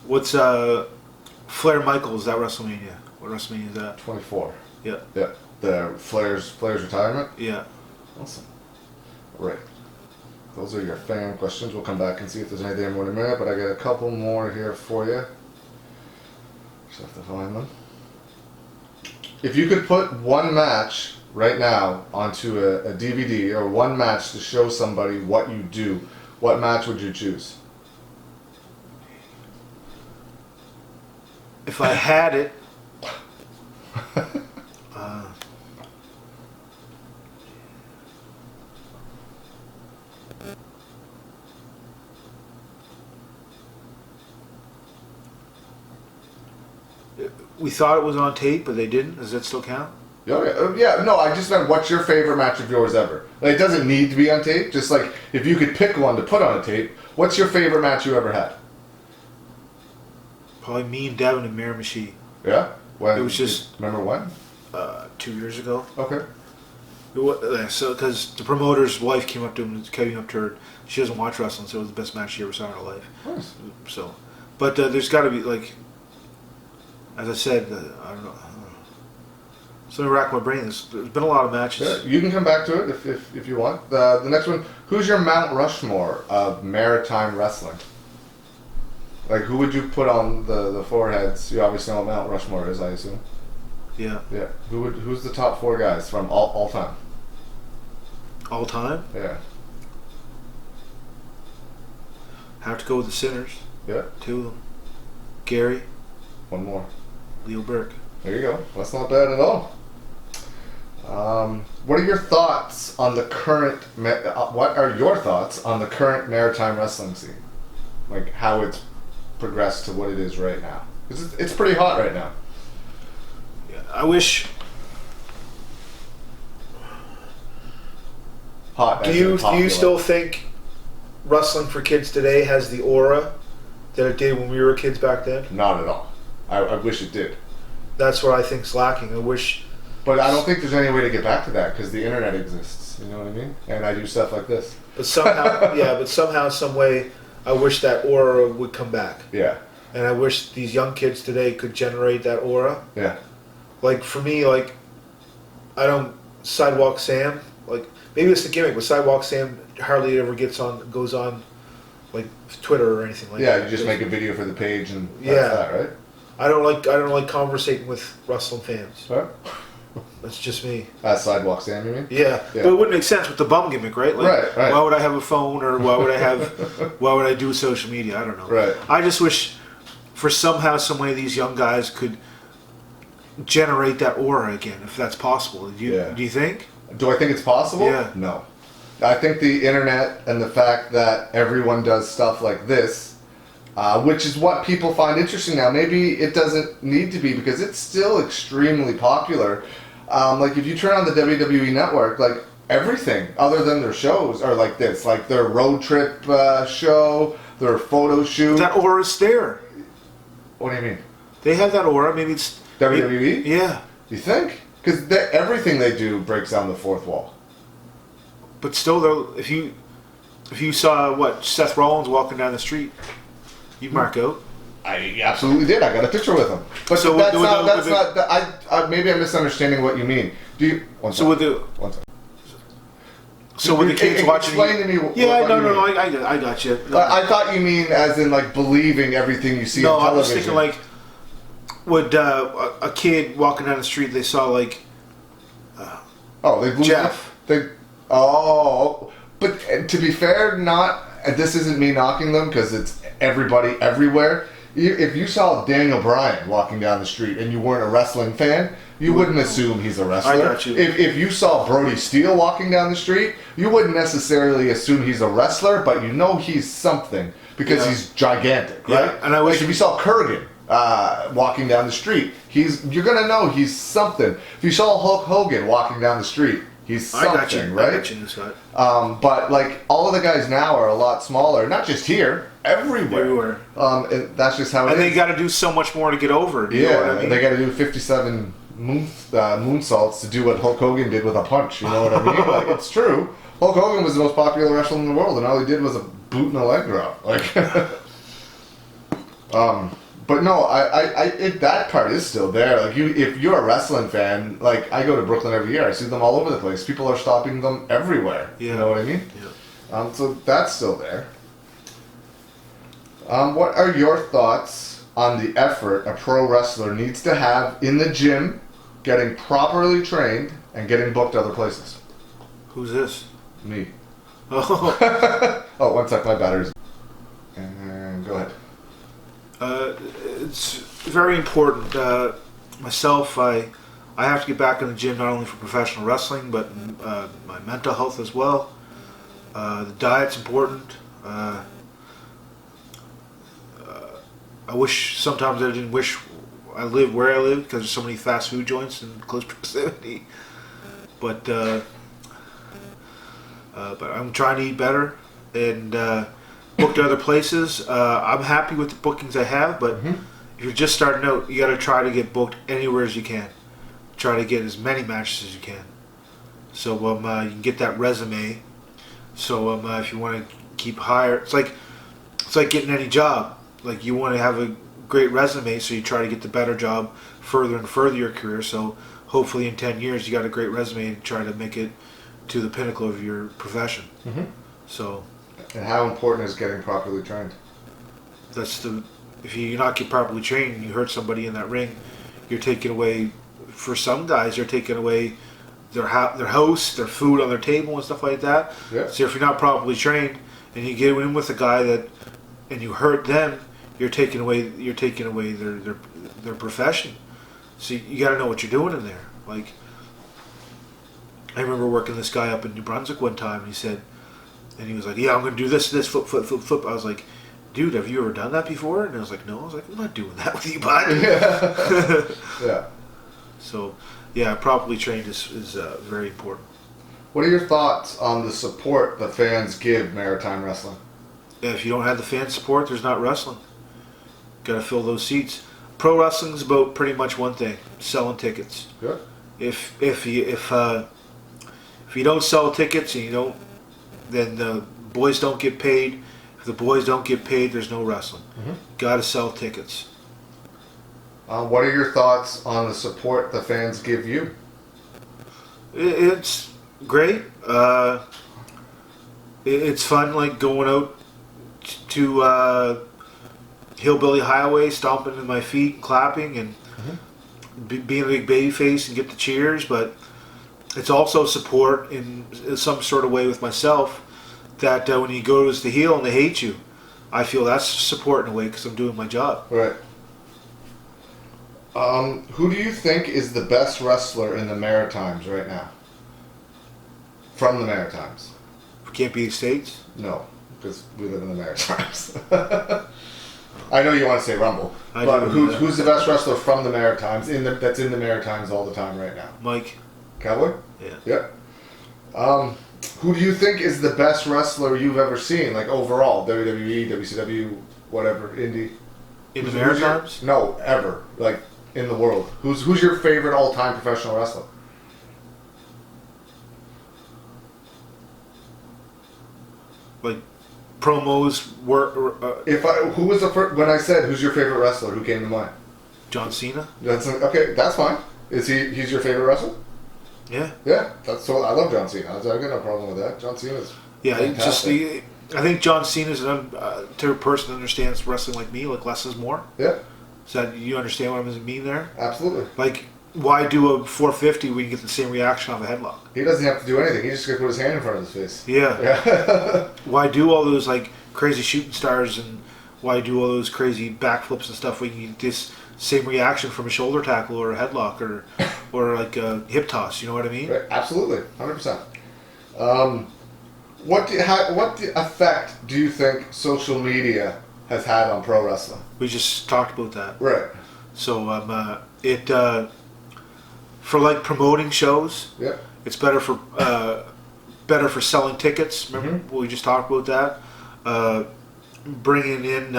Speaker 1: what's Flair Michaels? Is that WrestleMania? What WrestleMania is that?
Speaker 2: 24.
Speaker 1: Yeah.
Speaker 2: Yeah. The Flair's retirement?
Speaker 1: Yeah.
Speaker 2: Awesome. Right. Those are your fan questions. We'll come back and see if there's anything more in a minute, but I got a couple more here for you. Just have to find them. If you could put one match right now onto a DVD or one match to show somebody what you do, what match would you choose?
Speaker 1: If I had it, we thought it was on tape, but they didn't. Does that still count?
Speaker 2: Yeah, no, I just meant what's your favorite match of yours ever? Like, it doesn't need to be on tape, just like if you could pick one to put on a tape, what's your favorite match you ever had?
Speaker 1: Probably me and Devin and Miramichi.
Speaker 2: Yeah? When?
Speaker 1: It was just...
Speaker 2: Remember when?
Speaker 1: 2 years ago.
Speaker 2: Okay.
Speaker 1: So, because the promoter's wife came up to him, came up to her. She doesn't watch wrestling, so it was the best match she ever saw in her life.
Speaker 2: Nice.
Speaker 1: So, but there's got to be, like, as I said, I don't know. So let me rack my brain. There's been a lot of matches.
Speaker 2: Yeah, you can come back to it if you want. The next one, who's your Mount Rushmore of maritime wrestling? Like, who would you put on the foreheads? You obviously know what Mount Rushmore is, I assume.
Speaker 1: Yeah.
Speaker 2: Yeah. Who's the top 4 guys from all time?
Speaker 1: All time?
Speaker 2: Yeah.
Speaker 1: Have to go with the Sinners.
Speaker 2: Yeah.
Speaker 1: 2 of them. Gary.
Speaker 2: One more.
Speaker 1: Leo Burke.
Speaker 2: There you go. That's not bad at all. What are your thoughts on the current? What are your thoughts on the current maritime wrestling scene? Like how it's progressed to what it is right now? Because it's pretty hot right now.
Speaker 1: Yeah, I wish.
Speaker 2: Hot.
Speaker 1: Do you still think wrestling for kids today has the aura that it did when we were kids back then?
Speaker 2: Not at all. I wish it did.
Speaker 1: That's what I think's lacking. I wish.
Speaker 2: But I don't think there's any way to get back to that because the internet exists. You know what I mean? And I do stuff like this.
Speaker 1: But somehow, some way, I wish that aura would come back.
Speaker 2: Yeah.
Speaker 1: And I wish these young kids today could generate that aura.
Speaker 2: Yeah.
Speaker 1: Like for me, like I don't Sidewalk Sam. Like maybe it's the gimmick, but Sidewalk Sam hardly ever goes on like Twitter or anything like that.
Speaker 2: Yeah, you just make a video for the page and that's
Speaker 1: Yeah.
Speaker 2: that, right?
Speaker 1: I don't like conversating with wrestling fans.
Speaker 2: Huh?
Speaker 1: That's just me.
Speaker 2: Sidewalk Sam, you mean?
Speaker 1: Yeah. But it wouldn't make sense with the bum gimmick, right? Like,
Speaker 2: right.
Speaker 1: Why would I have a phone, or why would I do social media? I don't know.
Speaker 2: Right.
Speaker 1: I just wish, for somehow, some way, these young guys could generate that aura again, if that's possible. Do you think?
Speaker 2: Do I think it's possible?
Speaker 1: Yeah.
Speaker 2: No. I think the internet and the fact that everyone does stuff like this, which is what people find interesting now. Maybe it doesn't need to be because it's still extremely popular. Like if you turn on the WWE network, like everything other than their shows are like this, like their road trip show, their photo shoot.
Speaker 1: That aura's there.
Speaker 2: What do you mean?
Speaker 1: They have that aura. Maybe it's
Speaker 2: WWE?
Speaker 1: Yeah.
Speaker 2: You think? Because everything they do breaks down the fourth wall.
Speaker 1: But still, though, if you saw Seth Rollins walking down the street, you'd mark out.
Speaker 2: I absolutely did. I got a picture with him. But
Speaker 1: So
Speaker 2: that's not. Maybe I'm misunderstanding what you mean. Do you? One
Speaker 1: So with the
Speaker 2: one second.
Speaker 1: So with the kids watching.
Speaker 2: Explain to me.
Speaker 1: Yeah,
Speaker 2: what
Speaker 1: no,
Speaker 2: you mean.
Speaker 1: I got you.
Speaker 2: I thought you mean as in like believing everything you see
Speaker 1: No,
Speaker 2: on
Speaker 1: I was
Speaker 2: television.
Speaker 1: thinking like, would a kid walking down the street, they saw like Jeff.
Speaker 2: But to be fair, this isn't me knocking them because it's everybody everywhere. If you saw Daniel Bryan walking down the street and you weren't a wrestling fan, you wouldn't assume he's a wrestler.
Speaker 1: I got you.
Speaker 2: If you saw Brody Steele walking down the street, you wouldn't necessarily assume he's a wrestler, but you know he's something because he's gigantic, right?
Speaker 1: Yeah, and I wish
Speaker 2: if you saw Kurgan walking down the street, you're gonna know he's something. If you saw Hulk Hogan walking down the street, he's something,
Speaker 1: I got you.
Speaker 2: right?
Speaker 1: I got you, Scott.
Speaker 2: But like all of the guys now are a lot smaller, not just here, everywhere. And that's just how it is.
Speaker 1: And they got to do so much more to get over. You know what I mean?
Speaker 2: They got to do 57 moonsaults to do what Hulk Hogan did with a punch. You know what I mean? Like it's true. Hulk Hogan was the most popular wrestler in the world, and all he did was a boot and a leg drop. Like, but no, that part is still there. Like if you're a wrestling fan, like I go to Brooklyn every year, I see them all over the place. People are stopping them everywhere.
Speaker 1: Yeah.
Speaker 2: You know what I mean?
Speaker 1: Yeah.
Speaker 2: So that's still there. What are your thoughts on the effort a pro wrestler needs to have in the gym, getting properly trained, and getting booked other places?
Speaker 1: Who's this?
Speaker 2: Me.
Speaker 1: Oh.
Speaker 2: Oh, one sec, my battery's. And go ahead.
Speaker 1: It's very important. Myself, I have to get back in the gym not only for professional wrestling, but my mental health as well. The diet's important. I wish sometimes I didn't wish I lived where I live because there's so many fast food joints in close proximity. But I'm trying to eat better and book to other places. I'm happy with the bookings I have, but if you're just starting out, you got to try to get booked anywhere as you can. Try to get as many matches as you can. So you can get that resume. So if you want to keep higher, it's like getting any job. Like you want to have a great resume, so you try to get the better job further and further your career. So hopefully in 10 years you got a great resume and try to make it to the pinnacle of your profession. So.
Speaker 2: And how important is getting properly trained?
Speaker 1: If you not get properly trained and you hurt somebody in that ring, you're taking away, for some guys, you're taking away their house, their food on their table and stuff like that.
Speaker 2: Yeah.
Speaker 1: So if you're not properly trained and you get in with a guy that and you hurt them, you're taking away their profession. So you got to know what you're doing in there. Like, I remember working this guy up in New Brunswick one time, and he was like, "Yeah, I'm going to do this, flip, flip, flip, flip." I was like, "Dude, have you ever done that before?" And I was like, "No." I was like, "I'm not doing that with you, bud."
Speaker 2: Yeah.
Speaker 1: So, yeah, properly trained is very important.
Speaker 2: What are your thoughts on the support the fans give Maritime Wrestling?
Speaker 1: If you don't have the fan support, there's not wrestling. Got to fill those seats. Pro wrestling's about pretty much one thing: selling tickets.
Speaker 2: Yeah.
Speaker 1: If you don't sell tickets and then the boys don't get paid. If the boys don't get paid, there's no wrestling.
Speaker 2: Mm-hmm.
Speaker 1: Got to sell tickets.
Speaker 2: What are your thoughts on the support the fans give you?
Speaker 1: It's great. It's fun, like going out to Hillbilly Highway, stomping in my feet, clapping, and being a big baby face and get the cheers. But it's also support in some sort of way with myself. That when you go as the heel and they hate you, I feel that's support in a way because I'm doing my job.
Speaker 2: Right. Who do you think is the best wrestler in the Maritimes right now? From the Maritimes?
Speaker 1: Can't be the States?
Speaker 2: No, because we live in the Maritimes. I know you want to say Rumble, but who's the best wrestler from the Maritimes that's in the Maritimes all the time right now?
Speaker 1: Mike.
Speaker 2: Cowboy?
Speaker 1: Yeah.
Speaker 2: Yeah. Who do you think is the best wrestler you've ever seen, like overall? WWE, WCW, whatever, indie?
Speaker 1: In the Maritimes?
Speaker 2: No, ever. Like, in the world. Who's your favorite all-time professional wrestler?
Speaker 1: Like, promos were...
Speaker 2: Who was the first... When I said, who's your favorite wrestler, who came to mind?
Speaker 1: John Cena?
Speaker 2: Okay, that's fine. He's your favorite wrestler?
Speaker 1: Yeah.
Speaker 2: Yeah, I love John Cena. I got no problem with that. John Cena's fantastic.
Speaker 1: I think John Cena's a person that understands wrestling like me, like less is more.
Speaker 2: Yeah.
Speaker 1: So that you understand what I mean there?
Speaker 2: Absolutely.
Speaker 1: Like, why do a 450 when you get the same reaction off a headlock?
Speaker 2: He doesn't have to do anything. He's just going to put his hand in front of his face.
Speaker 1: Yeah. Why do all those, like, crazy shooting stars and why do all those crazy backflips and stuff when you get this same reaction from a shoulder tackle or a headlock or like a hip toss? You know what I mean?
Speaker 2: Right. Absolutely. 100%. What effect do you think social media has had on pro wrestling?
Speaker 1: We just talked about that.
Speaker 2: Right.
Speaker 1: So for like promoting shows,
Speaker 2: yeah,
Speaker 1: it's better for selling tickets. Remember we just talked about that. Bringing in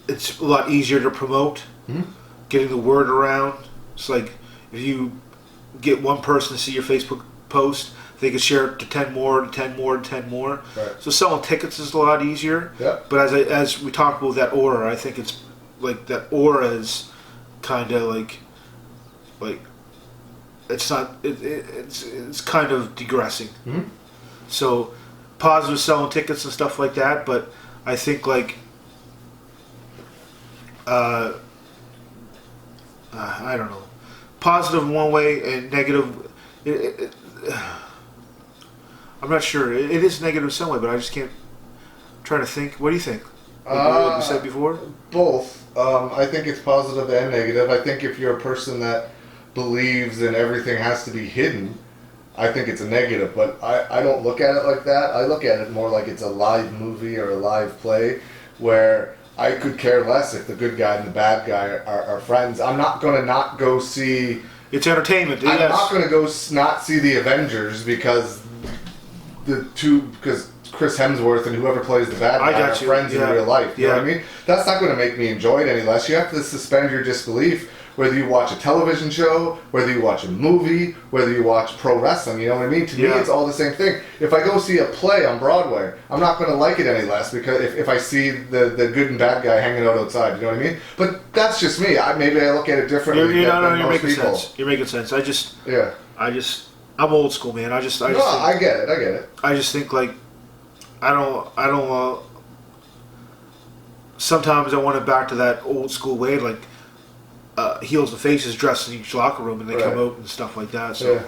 Speaker 1: it's a lot easier to promote. Getting the word around. It's like if you get one person to see your Facebook post, they can share it to 10 more, to 10 more, to 10 more.
Speaker 2: Right.
Speaker 1: So selling tickets is a lot easier.
Speaker 2: Yeah.
Speaker 1: But as we talked about that aura, I think it's like that aura is kind of like it's not it's kind of degressing. So positive selling tickets and stuff like that, but I think like I don't know, positive in one way and negative. I'm not sure. It is negative some way, but I just can't. I'm trying to think. What do you think? Like you said before?
Speaker 2: Both. I think it's positive and negative. I think if you're a person that believes in everything has to be hidden, I think it's a negative. But I don't look at it like that. I look at it more like it's a live movie or a live play where I could care less if the good guy and the bad guy are friends. I'm not going to not go see...
Speaker 1: It's entertainment.
Speaker 2: I'm not going to go not see the Avengers because Chris Hemsworth and whoever plays the bad guy are friends in real life. You know what I mean? That's not going to make me enjoy it any less. You have to suspend your disbelief whether you watch a television show, whether you watch a movie, whether you watch pro wrestling. You know what I mean? To me, it's all the same thing. If I go see a play on Broadway, I'm not going to like it any less because if I see the good and bad guy hanging out outside. You know what I mean? But that's just me. Maybe I look at it differently than most people.
Speaker 1: You're making sense. I'm old school, man. I
Speaker 2: get it.
Speaker 1: I just think like I don't. Sometimes I want it back to that old school way, like heels and faces dressed in each locker room, and they come out and stuff like that. So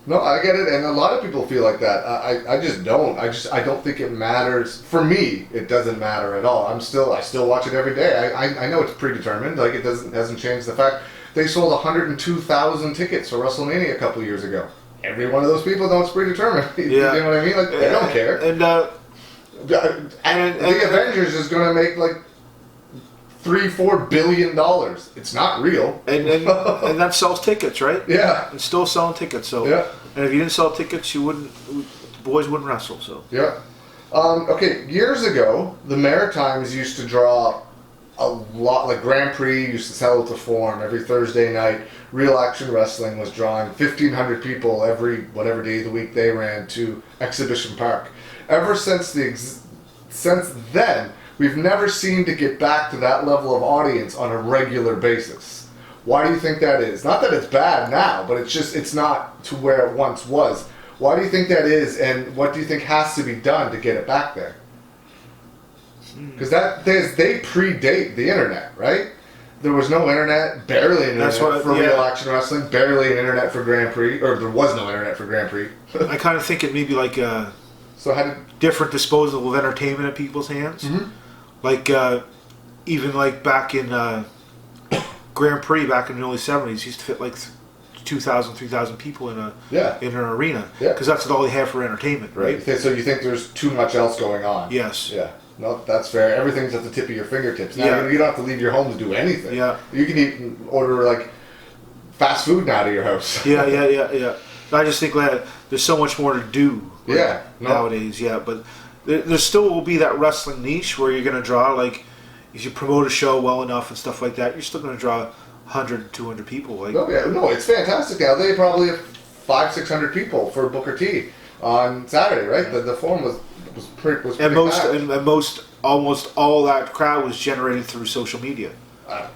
Speaker 2: No, I get it, and a lot of people feel like that. I just don't. I don't think it matters. For me, it doesn't matter at all. I still watch it every day. I know it's predetermined. Like, it hasn't changed the fact they sold 102,000 tickets for WrestleMania a couple of years ago. Every one of those people knows it's predetermined. You know what I mean? Like, they don't care.
Speaker 1: And
Speaker 2: the Avengers is going to make like $3-4 billion. It's not real.
Speaker 1: And that sells tickets, right?
Speaker 2: Yeah.
Speaker 1: It's still selling tickets. So
Speaker 2: yeah.
Speaker 1: And if you didn't sell tickets, the boys wouldn't wrestle. So
Speaker 2: yeah. Okay, years ago, the Maritimes used to draw a lot, like Grand Prix used to sell it to form every Thursday night. Real Action Wrestling was drawing 1,500 people every whatever day of the week they ran to Exhibition Park. Ever since since then, we've never seemed to get back to that level of audience on a regular basis. Why do you think that is? Not that it's bad now, but it's not to where it once was. Why do you think that is, and what do you think has to be done to get it back there? Because they predate the internet, right? There was no internet, barely an internet for Real Action Wrestling, barely an internet for Grand Prix, or there was no internet for Grand Prix.
Speaker 1: I kind of think it may be like different disposal of entertainment in people's hands.
Speaker 2: Mm-hmm.
Speaker 1: Like even like back in Grand Prix back in the early 70s, used to fit like 2,000, 3,000 people in an arena because that's all they have for entertainment, right?
Speaker 2: So you think there's too much else going on?
Speaker 1: Yes.
Speaker 2: Yeah. No, that's fair. Everything's at the tip of your fingertips. Now you don't have to leave your home to do anything.
Speaker 1: Yeah.
Speaker 2: You can order like fast food now to your house.
Speaker 1: Yeah. I just think that there's so much more to do nowadays. Yeah, but there still will be that wrestling niche where you're going to draw, like, if you promote a show well enough and stuff like that, you're still going to draw 100, 200 people. Like,
Speaker 2: no, it's fantastic now. They probably have 500-600 people for Booker T on Saturday, right? Yeah. The form was pretty
Speaker 1: almost all that crowd was generated through social media.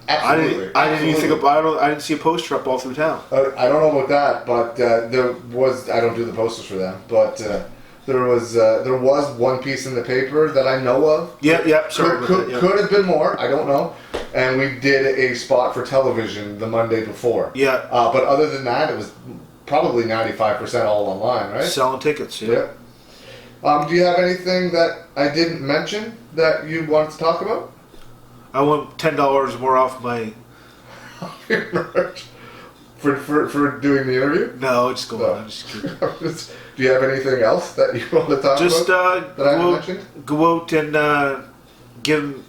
Speaker 2: Absolutely.
Speaker 1: I didn't see a poster up all through town.
Speaker 2: I don't know about that, but there was. I don't do the posters for them, but there was one piece in the paper that I know of.
Speaker 1: Yeah. Sorry,
Speaker 2: could have been more. I don't know. And we did a spot for television the Monday before.
Speaker 1: Yeah.
Speaker 2: But other than that, it was probably 95% all online, right?
Speaker 1: Selling tickets. Yeah.
Speaker 2: Do you have anything that I didn't mention that you wanted to talk about?
Speaker 1: I want $10 more off my
Speaker 2: merch for doing the interview.
Speaker 1: No, just go on. I'm just kidding.
Speaker 2: Do you have anything else that you want to talk about? That I haven't mentioned?
Speaker 1: Go out and give them,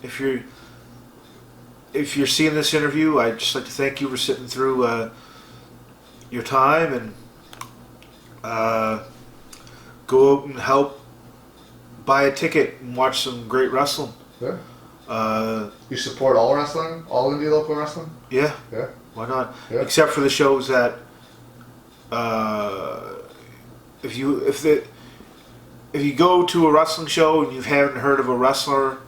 Speaker 1: if you're seeing this interview, I'd just like to thank you for sitting through your time and go out and help buy a ticket and watch some great wrestling.
Speaker 2: Yeah. You support all wrestling, all indie local wrestling?
Speaker 1: Yeah.
Speaker 2: Yeah.
Speaker 1: Why not?
Speaker 2: Yeah.
Speaker 1: Except for the shows that if you go to a wrestling show and you haven't heard of a wrestler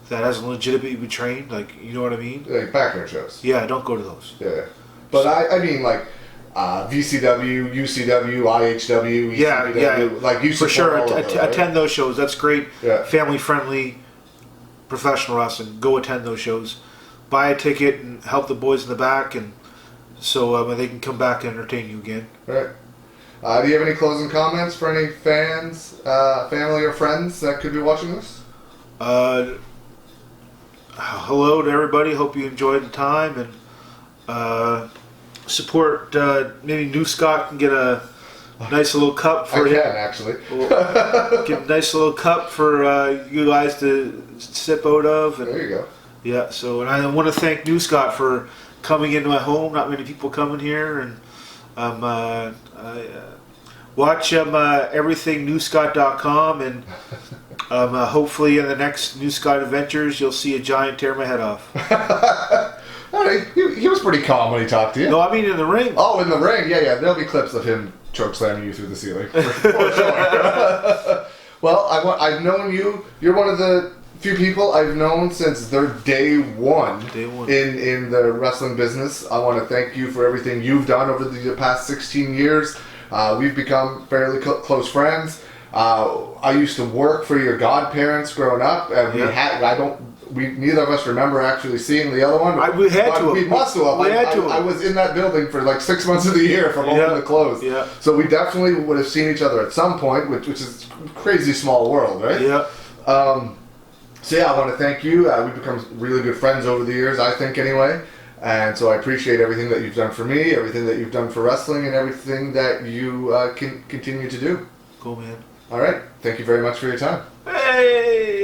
Speaker 1: that hasn't legitimately been trained, like, you know what I mean?
Speaker 2: Like backyard shows.
Speaker 1: Yeah, don't go to those.
Speaker 2: Yeah. But I mean, like, VCW, UCW, IHW, ECW,
Speaker 1: yeah.
Speaker 2: like, you support
Speaker 1: for sure.
Speaker 2: all of those, right?
Speaker 1: Attend those shows. That's great.
Speaker 2: Yeah.
Speaker 1: Family friendly, professional wrestling. Go attend those shows. Buy a ticket and help the boys in the back, and so they can come back and entertain you again.
Speaker 2: Right. Do you have any closing comments for any fans, family, or friends that could be watching this?
Speaker 1: Hello to everybody. Hope you enjoyed the time, and support. Maybe New Scott can get a nice little cup for
Speaker 2: him. I can, actually.
Speaker 1: Get a nice little cup for you guys to sip out of. And,
Speaker 2: there you go.
Speaker 1: Yeah. So, and I want to thank New Scott for coming into my home. Not many people coming here, and watch everything newscott.com, and hopefully in the next New Scott Adventures you'll see a giant tear my head off.
Speaker 2: He was pretty calm when he talked to you.
Speaker 1: No, I mean in the ring.
Speaker 2: Oh, in the ring, yeah. There'll be clips of him choke slamming you through the ceiling, for sure. Well, I've known you. You're one of the few people I've known since their day one. In the wrestling business. I want to thank you for everything you've done over the past 16 years. We've become fairly close friends. I used to work for your godparents growing up. we neither of us remember actually seeing the other one.
Speaker 1: We had
Speaker 2: but
Speaker 1: to.
Speaker 2: We must have.
Speaker 1: We had to.
Speaker 2: I was in that building for like 6 months of the year from open to close.
Speaker 1: Yeah.
Speaker 2: So we definitely would have seen each other at some point, which is a crazy small world, right?
Speaker 1: Yeah.
Speaker 2: So yeah, I want to thank you. We've become really good friends over the years, I think anyway. And so I appreciate everything that you've done for me, everything that you've done for wrestling, and everything that you can continue to do.
Speaker 1: Cool, man.
Speaker 2: All right. Thank you very much for your time.
Speaker 1: Hey!